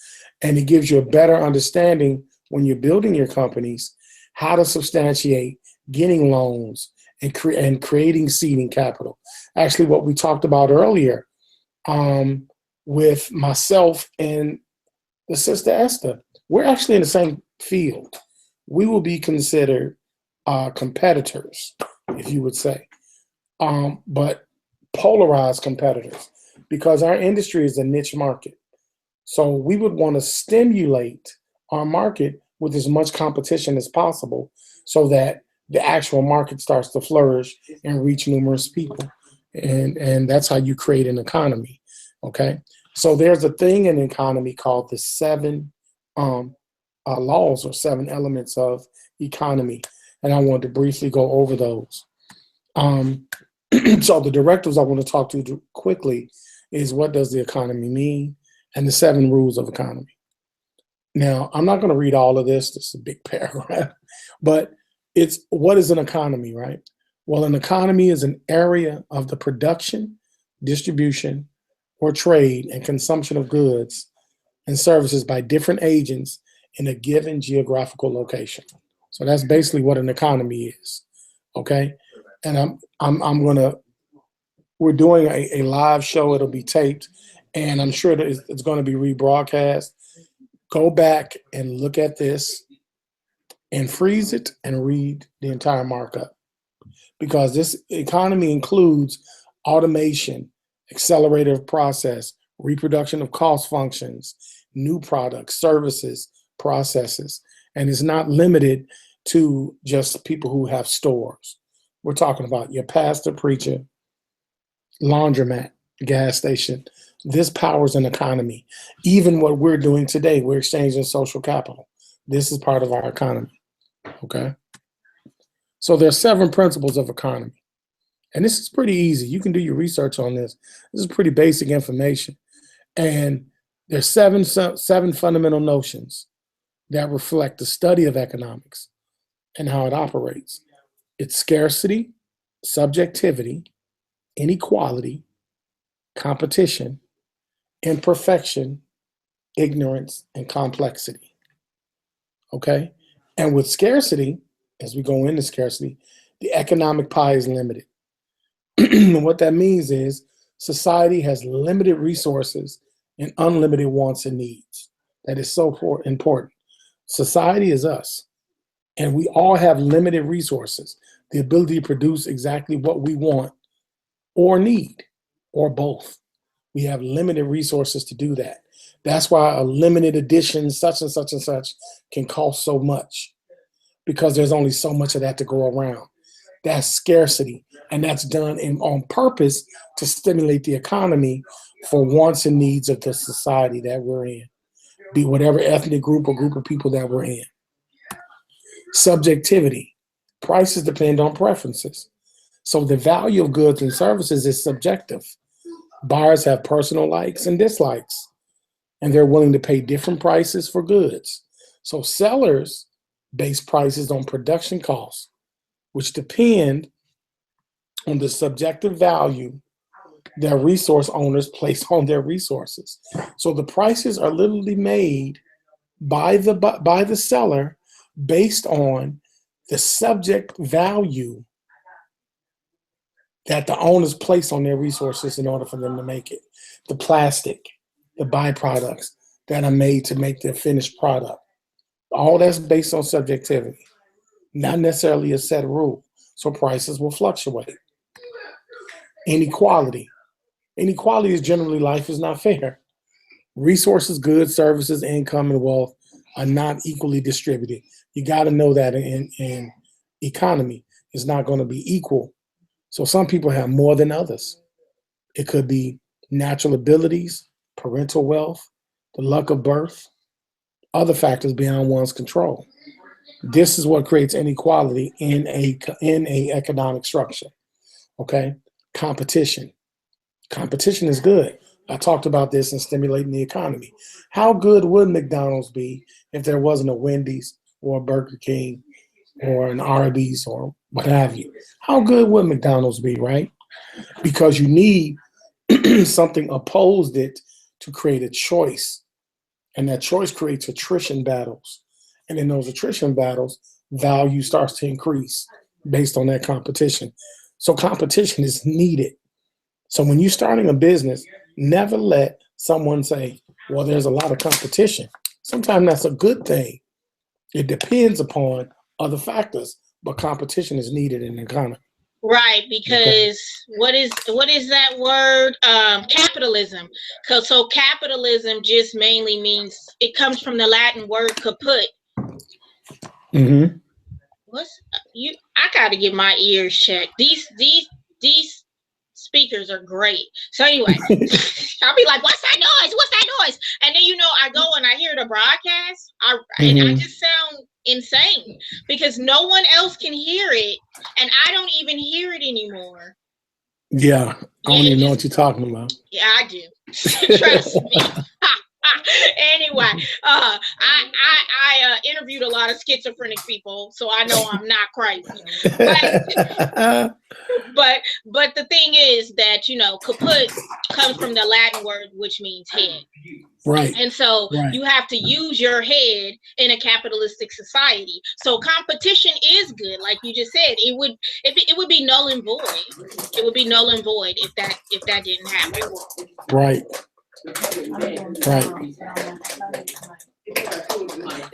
And it gives you a better understanding when you're building your companies, how to substantiate getting loans and creating seeding capital. Actually, what we talked about earlier with myself and the sister Esther, we're actually in the same field. We will be considered competitors, if you would say, but polarized competitors, because our industry is a niche market. So we would want to stimulate our market with as much competition as possible so that the actual market starts to flourish and reach numerous people. And that's how you create an economy, okay? So there's a thing in economy called the 7 laws or 7 elements of economy. And I want to briefly go over those. So the directives I want to talk to quickly is, what does the economy mean, and the 7 rules of economy. Now, I'm not going to read all of this. This is a big paragraph, but it's, what is an economy, right? Well, an economy is an area of the production, distribution, or trade and consumption of goods and services by different agents in a given geographical location. So that's basically what an economy is, okay? And we're doing a live show. It'll be taped, and I'm sure that it's going to be rebroadcast. Go back and look at this and freeze it and read the entire markup, because this economy includes automation, accelerative process, reproduction of cost functions, new products, services, processes, and it's not limited to just people who have stores. We're talking about your pastor, preacher, laundromat, gas station. This powers an economy. Even what we're doing today, we're exchanging social capital. This is part of our economy, okay? So there's 7 principles of economy. And this is pretty easy. You can do your research on this. This is pretty basic information. And there's seven fundamental notions that reflect the study of economics and how it operates. It's scarcity, subjectivity, inequality, competition, imperfection, ignorance, and complexity. Okay? And with scarcity, as we go into scarcity, the economic pie is limited. And what that means is society has limited resources and unlimited wants and needs. That is so important. Society is us, and we all have limited resources, the ability to produce exactly what we want or need, or both. We have limited resources to do that. That's why a limited edition, such and such and such, can cost so much, because there's only so much of that to go around. That's scarcity, and that's done on purpose to stimulate the economy for wants and needs of the society that we're in, be whatever ethnic group or group of people that we're in. Subjectivity. Prices depend on preferences. So the value of goods and services is subjective. Buyers have personal likes and dislikes, and they're willing to pay different prices for goods. So sellers base prices on production costs, which depend on the subjective value that resource owners place on their resources. So the prices are literally made by the seller based on the subject value that the owners place on their resources in order for them to make it. The plastic, the byproducts that are made to make the finished product. All that's based on subjectivity, not necessarily a set rule. So prices will fluctuate. Inequality. Inequality is generally life is not fair. Resources, goods, services, income, and wealth are not equally distributed. You got to know that in economy, it's not going to be equal. So some people have more than others. It could be natural abilities, parental wealth, the luck of birth, other factors beyond one's control. This is what creates inequality in a economic structure. Okay, competition. Competition is good. I talked about this in stimulating the economy. How good would McDonald's be if there wasn't a Wendy's or a Burger King or an Arby's or what have you? How good would McDonald's be, right? Because you need something opposed it to create a choice. And that choice creates attrition battles. And in those attrition battles, value starts to increase based on that competition. So competition is needed. So when you're starting a business, never let someone say, well, there's a lot of competition. Sometimes that's a good thing. It depends upon other factors, but competition is needed in the economy. Right, because what is that word? Capitalism. So capitalism just mainly means, it comes from the Latin word kaput. Mm-hmm. I gotta get my ears checked. These speakers are great. So anyway, I'll be like, what's that noise? What's that noise? And then, I go and I hear the broadcast. And I just sound insane because no one else can hear it. And I don't even hear it anymore. Yeah. I don't even know what you're talking about. Yeah, I do. Trust me. Anyway, I interviewed a lot of schizophrenic people, so I know I'm not crazy. But the thing is that, kaput comes from the Latin word, which means head. Right. And so you have to use your head in a capitalistic society. So competition is good, like you just said. It would be null and void. It would be null and void if that didn't happen. Right. Right.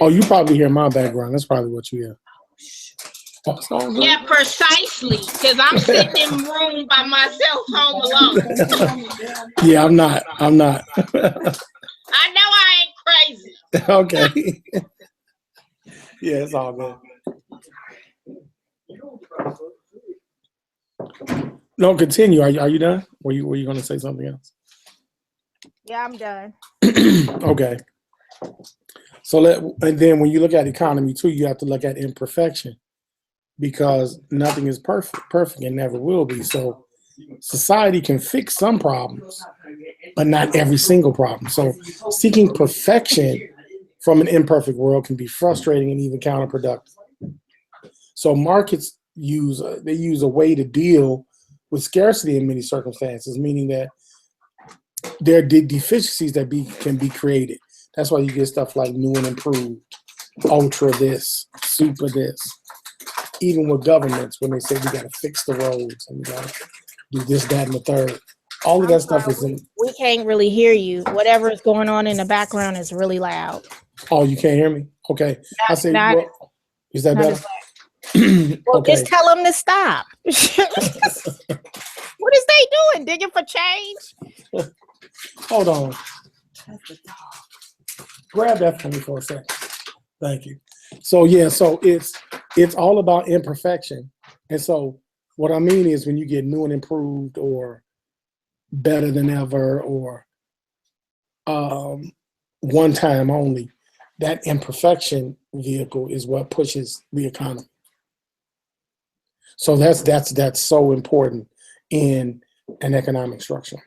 Oh, you probably hear my background. That's probably what you hear. Yeah, precisely. Because I'm sitting in a room by myself, home alone. Yeah, I'm not. I know I ain't crazy. Okay. Yeah, it's all good. No, continue. Are you done? Were you going to say something else? Yeah, I'm done. Okay. So and then when you look at economy too, you have to look at imperfection, because nothing is perfect and never will be. So society can fix some problems, but not every single problem. So seeking perfection from an imperfect world can be frustrating and even counterproductive. So markets use a way to deal with scarcity in many circumstances, meaning that there are deficiencies that can be created. That's why you get stuff like new and improved, ultra this, super this. Even with governments, when they say we got to fix the roads and we got to do this, that, and the third. All of that stuff is in. We can't really hear you. Whatever is going on in the background is really loud. Oh, you can't hear me? Okay. I say, is that better? Well, Okay. just tell them to stop. What is they doing? Digging for change? Hold on. Grab that for me for a second. Thank you. So yeah, so it's all about imperfection. And so what I mean is when you get new and improved or better than ever or one time only, that imperfection vehicle is what pushes the economy. So that's so important in an economic structure.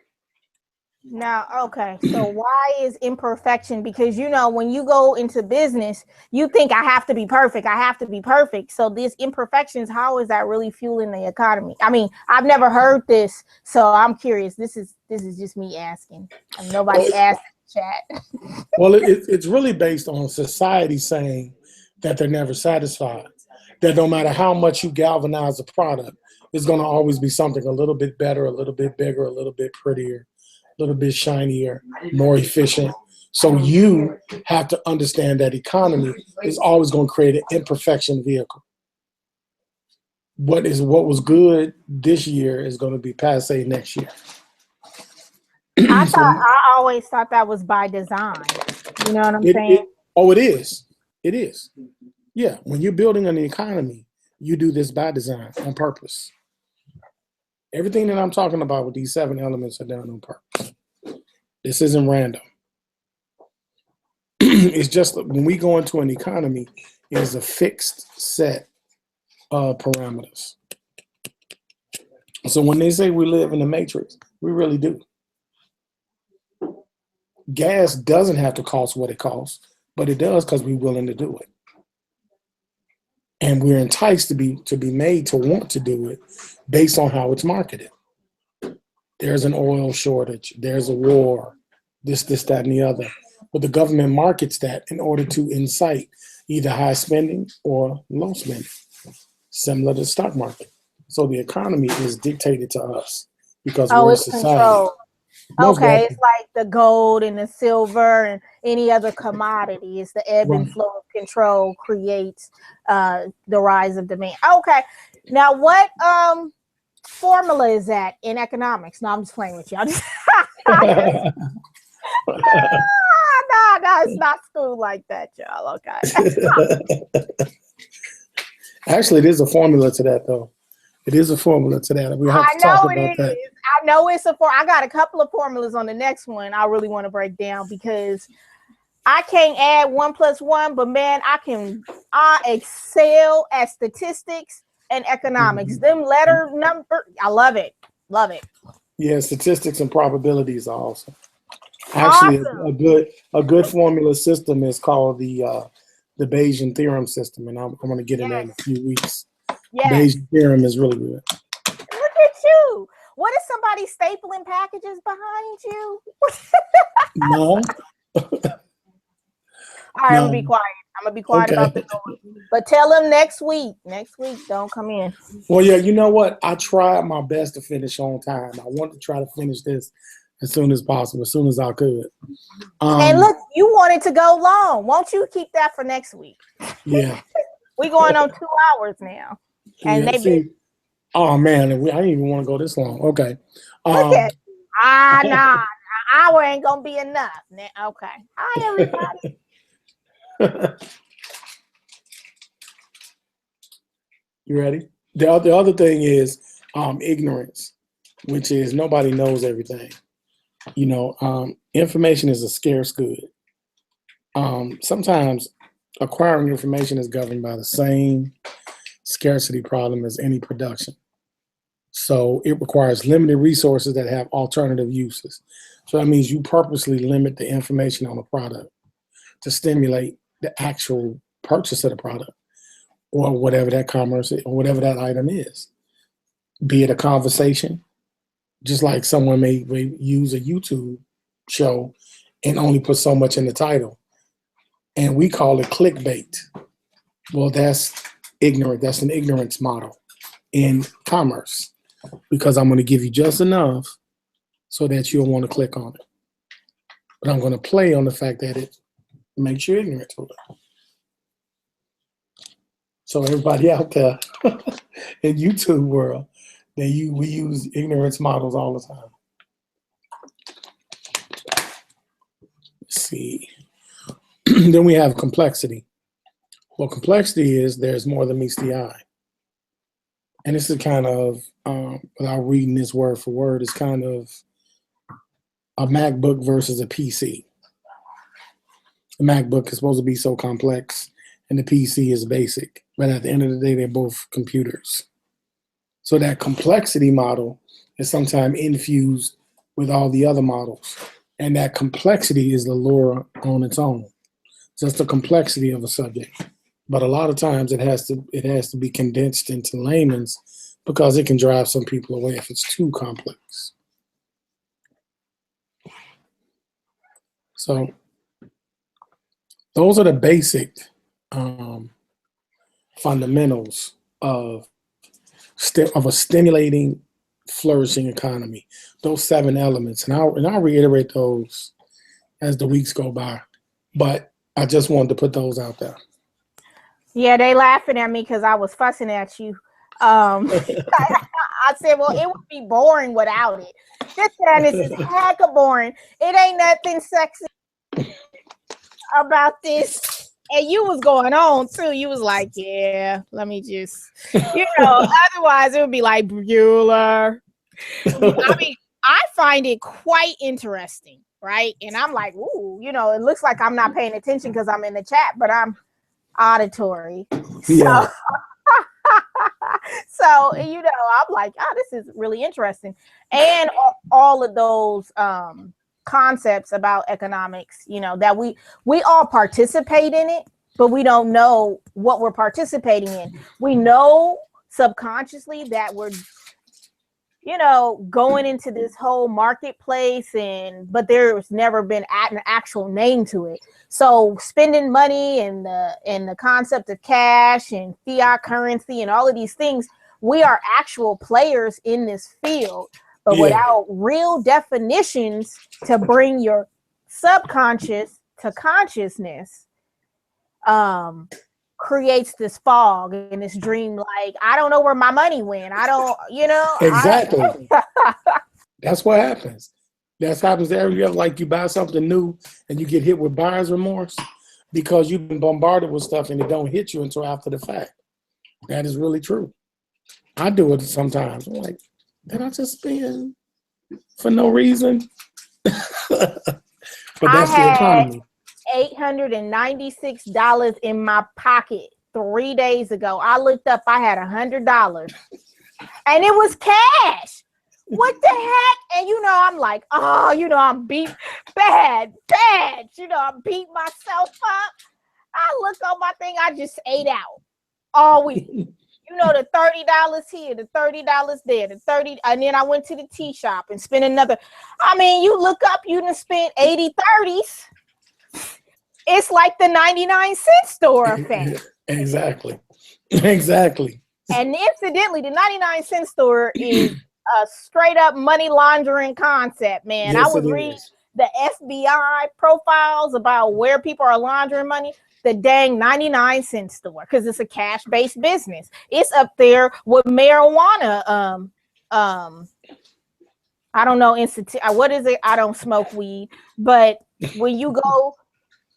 Now, okay, so why is imperfection? Because, when you go into business, you think I have to be perfect. I have to be perfect. So these imperfections, how is that really fueling the economy? I mean, I've never heard this, so I'm curious. This is just me asking. Nobody asked in the chat. Well, it's really based on society saying that they're never satisfied. That no matter how much you galvanize a product, it's going to always be something a little bit better, a little bit bigger, a little bit prettier, a little bit shinier, more efficient. So you have to understand that economy is always going to create an imperfection vehicle. What was good this year is going to be passé next year. I always thought that was by design. You know what I'm saying? It is. It is. Yeah. When you're building an economy, you do this by design on purpose. Everything that I'm talking about with these 7 elements are done on purpose. This isn't random. It's just when we go into an economy, it is a fixed set of parameters. So when they say we live in the matrix, we really do. Gas doesn't have to cost what it costs, but it does because we're willing to do it. And we're enticed to be made to want to do it based on how it's marketed. There's an oil shortage, there's a war, this, that, and the other. But the government markets that in order to incite either high spending or low spending, similar to the stock market. So the economy is dictated to us because we're a society. Controlled. Okay, it's like the gold and the silver and any other commodity. It's the ebb and flow of control creates the rise of demand. Okay, now what formula is that in economics? No, I'm just playing with you. No, it's not school like that, y'all. Okay. Actually, there's a formula to that, though. It is a formula to that. We have to talk about that. I know it's I got a couple of formulas on the next one I really want to break down because I can't add 1 + 1, but man, I excel at statistics and economics. Them letter number, I love it. Love it. Yeah, statistics and probabilities are awesome. Actually, awesome. a good formula system is called the Bayesian theorem system, and I'm going to get in that in a few weeks. Yes. Bayesian theorem is really good. Look at you. What is somebody stapling packages behind you? No. All right, I'm gonna be quiet. I'm gonna be quiet about the noise. But tell them next week. Next week, don't come in. Well, yeah, you know what? I tried my best to finish on time. I wanted to try to finish this as soon as possible, as soon as I could. And look, you wanted to go long. Won't you keep that for next week? Yeah. We're going on 2 hours now. And yeah, oh man, I didn't even want to go this long. Okay. Look at nah, an hour ain't gonna be enough. Okay. Hi, everybody. You ready? The other thing is ignorance, which is nobody knows everything. You know, information is a scarce good. Sometimes acquiring information is governed by the same scarcity problem as any production. So it requires limited resources that have alternative uses. So that means you purposely limit the information on a product to stimulate the actual purchase of the product or whatever that commerce or whatever that item is. Be it a conversation, just like someone may use a YouTube show and only put so much in the title. And we call it clickbait. Well, that's ignorant. That's an ignorance model in commerce because I'm going to give you just enough so that you'll want to click on it. But I'm going to play on the fact that it makes you ignorant to it. So everybody out there in YouTube world, we use ignorance models all the time. Let's see. Then we have complexity. Well, complexity is there's more than meets the eye. And this is kind of, without reading this word for word, it's kind of a MacBook versus a PC. The MacBook is supposed to be so complex and the PC is basic. But at the end of the day, they're both computers. So that complexity model is sometimes infused with all the other models. And that complexity is the lure on its own. Just the complexity of a subject. But a lot of times it has to be condensed into layman's because it can drive some people away if it's too complex. So those are the basic fundamentals of a stimulating, flourishing economy. Those 7 elements, and I'll reiterate those as the weeks go by. But I just wanted to put those out there. Yeah, they laughing at me because I was fussing at you I said, well, it would be boring without it. This is hecka boring. It ain't nothing sexy about this. And you was going on too. You was like, yeah, let me just, otherwise it would be like Bueller. I mean, I find it quite interesting, right? And I'm like, ooh, it looks like I'm not paying attention because I'm in the chat, but I'm auditory. Yeah. So, I'm like, this is really interesting. And all of those concepts about economics, that we all participate in it, but we don't know what we're participating in. We know subconsciously that we're going into this whole marketplace, but there's never been an actual name to it. So spending money and the concept of cash and fiat currency and all of these things, we are actual players in this field, but without real definitions to bring your subconscious to consciousness, creates this fog and this dream, like, I don't know where my money went. I don't, Exactly. That's what happens. That happens to every other, like you buy something new and you get hit with buyer's remorse because you've been bombarded with stuff and it don't hit you until after the fact. That is really true. I do it sometimes. I'm like, did I just spend for no reason? But that's the economy. $896 in my pocket 3 days ago. I looked up, I had $100 and it was cash. What the heck? And I'm like, I'm beat bad. I beat myself up. I looked on my thing, I just ate out all week. The $30 here, the $30 there, the 30, and then I went to the tea shop and spent another. I mean, you look up, you done spent 80 30s. It's like the 99-cent store effect. Exactly. And incidentally, the 99-cent store is a straight up money laundering concept, man. Yes, I would read the FBI profiles about where people are laundering money. The dang 99-cent store, because it's a cash-based business. It's up there with marijuana. I don't know, what is it? I don't smoke weed, but when you go,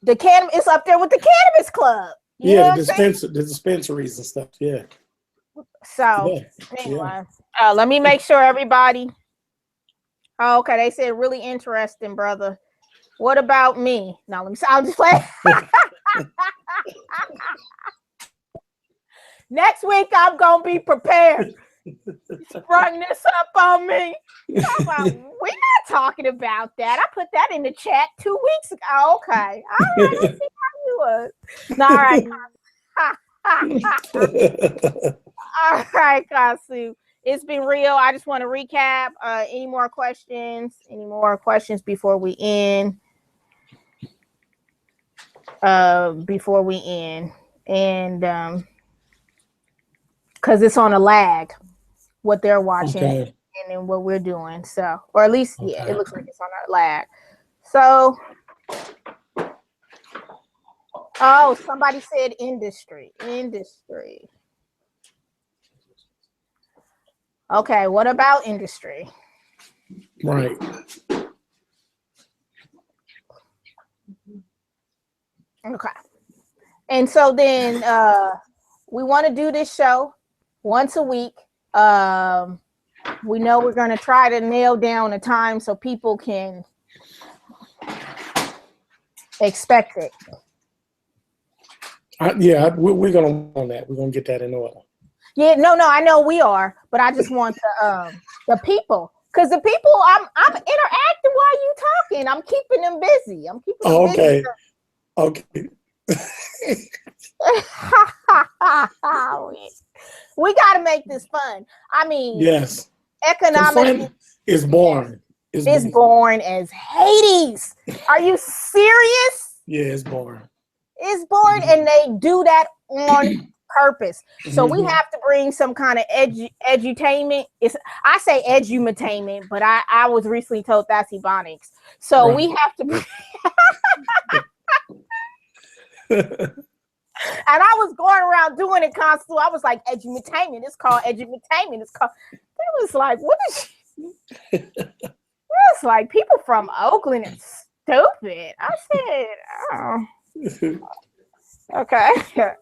it's up there with the cannabis club. You know the dispensaries and stuff. Yeah. So anyway, let me make sure everybody. Oh, okay, they said really interesting, brother. What about me? Now let me. I'll just play. Next week I'm gonna be prepared. Sprung this up on me. We're not talking about that. I put that in the chat 2 weeks ago. Okay. All right. Let's see how you was. All right. All right, Khonsu. It's been real. I just want to recap. Any more questions? Any more questions before we end? And because it's on a lag, what they're watching and then what we're doing. So, or at least, it looks like it's on our lag. So, somebody said industry. Okay, what about industry? Right. Okay. And so then we want to do this show once a week. We know we're going to try to nail down a time so people can expect it. We're going to want that. We're going to get that in order. Yeah, no, I know we are, but I just want the people, because the people, I'm interacting while you talking. I'm keeping them busy. Okay. We got to make this fun. I mean, yes, economics is boring. It's boring as Hades. Are you serious? Yeah, it's boring. It's boring, and they do that on purpose. So we have to bring some kind of edutainment. I say edumatainment, but I was recently told that's Ebonics. So we have to bring And I was going around doing it constantly. I was like, edutainment. It's called edutainment. It's called. It was like, what is? It's like people from Oakland is stupid. I said, oh. Okay.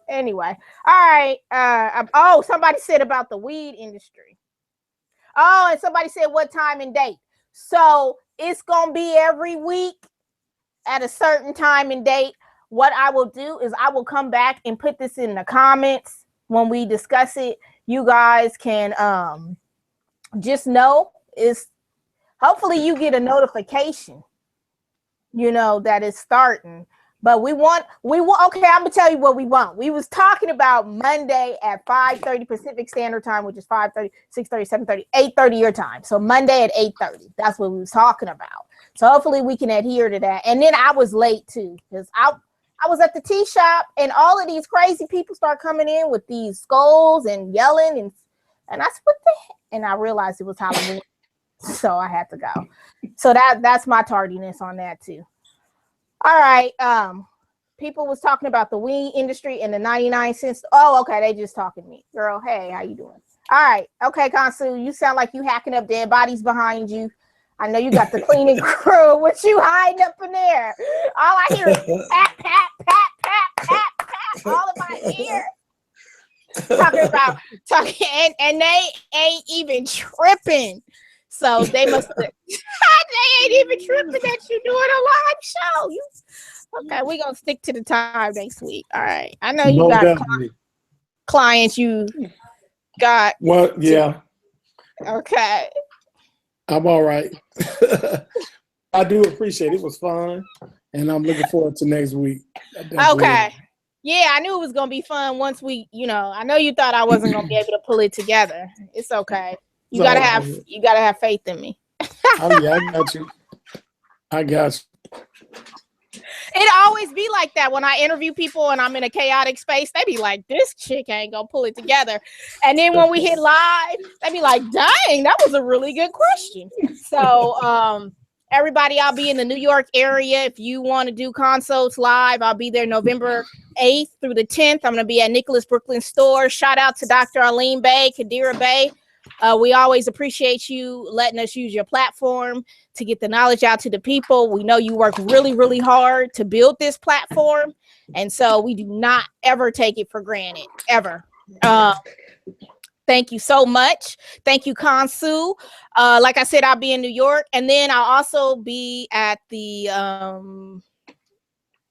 Anyway, all right. Somebody said about the weed industry. Oh, and somebody said what time and date. So it's gonna be every week at a certain time and date. What I will do is I will come back and put this in the comments when we discuss it. You guys can just know is hopefully you get a notification, that it's starting. But we want, okay, I'm gonna tell you what we want. We was talking about Monday at 5:30 Pacific Standard Time, which is 5:30, 6:30, 7:30, 8:30 your time. So Monday at 8:30. That's what we was talking about. So hopefully we can adhere to that. And then I was late too, because I was at the tea shop and all of these crazy people start coming in with these skulls and yelling and I said, what the heck? And I realized it was Halloween. So I had to go. So that's my tardiness on that too. All right. People was talking about the weed industry and the 99 cents. Oh, okay. They just talking to me. Girl, hey, how you doing? All right. Okay, Khonsu, you sound like you hacking up dead bodies behind you. I know you got the cleaning crew. What you hiding up in there? All I hear is pat, pat, pat, pat, pat, pat, all in my ear. Talking, and they ain't even tripping. So they must they ain't even tripping that you're doing a live show. Okay, we're gonna stick to the time next week. All right. I know you got clients you got. Well, yeah. Okay. I'm all right. I do appreciate it. It was fun. And I'm looking forward to next week. Okay. Yeah, I knew it was gonna be fun once we, I know you thought I wasn't gonna be able to pull it together. It's okay. You gotta have faith in me. Oh yeah, I got you. It always be like that when I interview people and I'm in a chaotic space. They be like, this chick ain't gonna pull it together. And then when we hit live, they be like, dang, that was a really good question. So everybody, I'll be in the New York area. If you want to do consults live, I'll be there November 8th through the 10th. I'm gonna be at Nicholas Brooklyn Store. Shout out to Dr. El-Bey, Kadira Bey. We always appreciate you letting us use your platform to get the knowledge out to the people. We know you work really, really hard to build this platform. And so we do not ever take it for granted, ever. Thank you so much. Thank you, Khonsu. Like I said, I'll be in New York. And then I'll also be at the,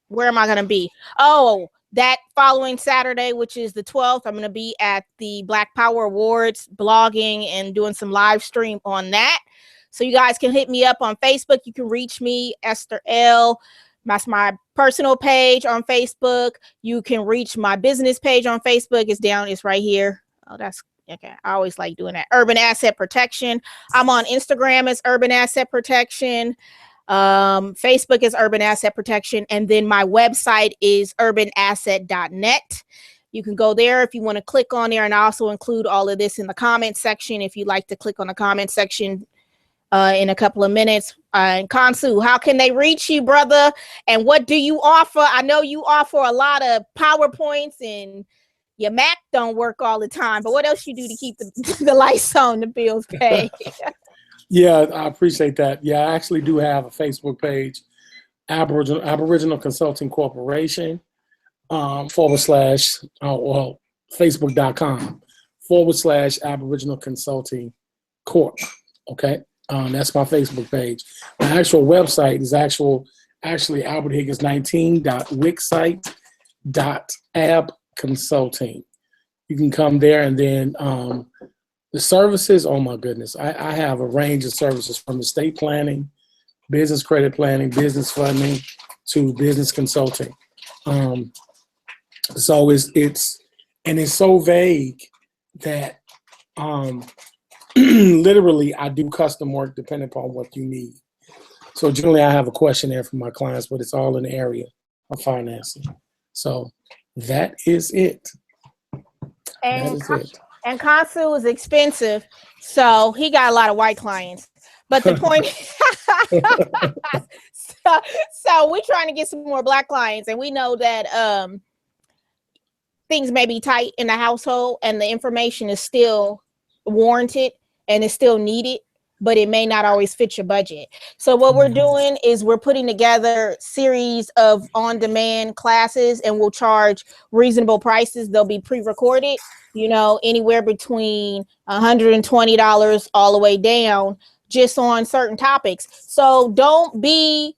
where am I going to be? Oh, that following Saturday, which is the 12th, I'm going to be at the Black Power Awards blogging and doing some live stream on that. So you guys can hit me up on Facebook. You can reach me, Esther L. That's my personal page on Facebook. You can reach my business page on Facebook. It's right here. Oh, that's okay. I always like doing that. Urban Asset Protection. I'm on Instagram as Urban Asset Protection. Facebook is Urban Asset Protection, and then my website is urbanasset.net. You can go there if you want to click on there, and I also include all of this in the comment section if you'd like to click on the comment section in a couple of minutes. And Khonsu, how can they reach you, brother? And what do you offer? I know you offer a lot of PowerPoints and your Mac don't work all the time, but what else you do to keep the lights on, the bills paid? Yeah, I appreciate that. Yeah, I actually do have a Facebook page, Aboriginal Consulting Corporation, Facebook.com/Aboriginal Consulting Corp. Okay, that's my Facebook page. My actual website is actually alberthiggins19.wixsite.abconsulting. You can come there, and then the services, oh my goodness, I have a range of services from estate planning, business credit planning, business funding, to business consulting. So it's so vague that literally I do custom work depending upon what you need. So generally I have a questionnaire for my clients, but it's all in the area of financing. So that is it. And Khonsu is expensive, so he got a lot of white clients. But the point, so we're trying to get some more black clients, and we know that things may be tight in the household and the information is still warranted and is still needed, but it may not always fit your budget. So what we're doing is we're putting together series of on-demand classes, and we'll charge reasonable prices. They'll be pre-recorded, you know, anywhere between $120 all the way down, just on certain topics. So don't be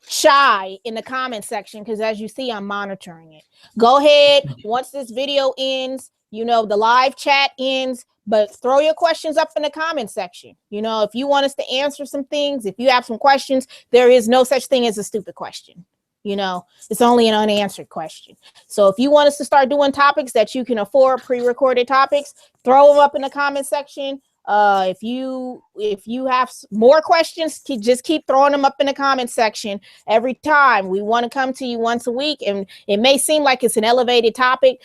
shy in the comment section, because as you see, I'm monitoring it. Go ahead, once this video ends, you know, the live chat ends, but throw your questions up in the comment section. You know, if you want us to answer some things, if you have some questions, there is no such thing as a stupid question. You know, it's only an unanswered question. So if you want us to start doing topics that you can afford, pre-recorded topics, throw them up in the comment section. If you have more questions, just keep throwing them up in the comment section. Every time we want to come to you once a week, and it may seem like it's an elevated topic,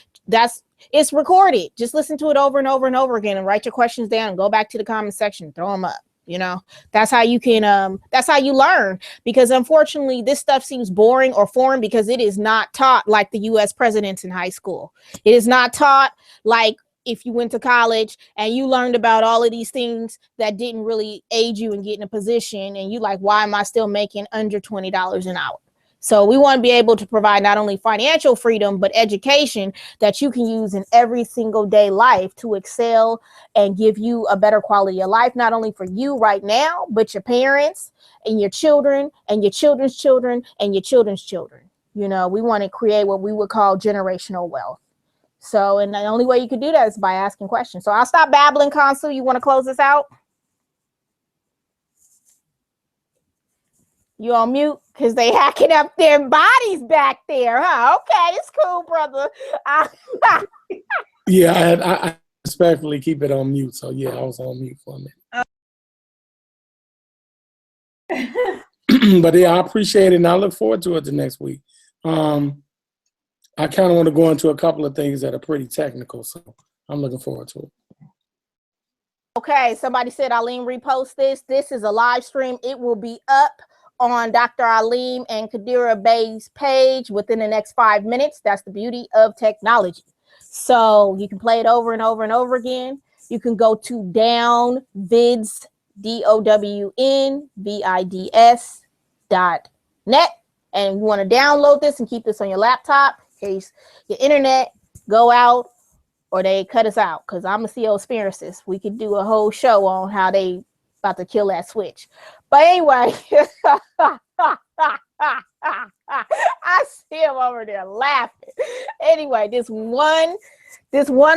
it's recorded. Just listen to it over and over and over again, and write your questions down and go back to the comment section, throw them up. You know, that's how you can that's how you learn, because unfortunately this stuff seems boring or foreign because it is not taught like the US presidents in high school. It is not taught like if you went to college and you learned about all of these things that didn't really aid you in getting a position, and you like, why am I still making under $20 an hour? So we want to be able to provide not only financial freedom, but education that you can use in every single day life to excel and give you a better quality of life, not only for you right now, but your parents and your children and your children's children and your children's children. You know, we want to create what we would call generational wealth. So, and the only way you can do that is by asking questions. So I'll stop babbling. Khonsu, you want to close this out? You on mute? Because they hacking up their bodies back there, huh? Okay, it's cool, brother. Yeah, I respectfully keep it on mute. So yeah, I was on mute for a minute. But yeah, I appreciate it, and I look forward to it the next week. I kind of want to go into a couple of things that are pretty technical, so I'm looking forward to it. Okay, somebody said Alim repost this. This is a live stream. It will be up on Dr. Alim and El-Bey's page within the next 5 minutes. That's the beauty of technology. So you can play it over and over and over again. You can go to downvids, DOWNVIDS.net, and you want to download this and keep this on your laptop in case your internet go out or they cut us out, because I'm a CEO experiencist. We could do a whole show on how they about to kill that switch. But anyway, I see him over there laughing. Anyway, this one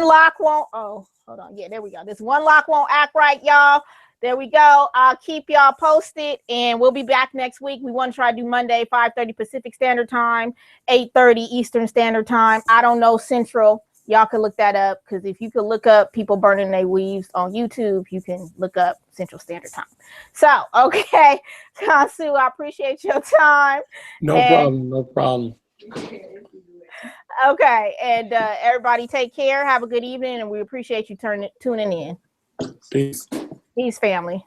lock won't, oh, hold on. Yeah, there we go. This one lock won't act right, y'all. There we go. I'll keep y'all posted, and we'll be back next week. We want to try to do Monday, 5:30 Pacific Standard Time, 8:30 Eastern Standard Time. I don't know Central. Y'all can look that up, because if you could look up people burning their weaves on YouTube, you can look up Central Standard Time. So, okay, Khonsu, I appreciate your time. No problem. Okay, and everybody take care. Have a good evening, and we appreciate you tuning in. Peace. Peace, family.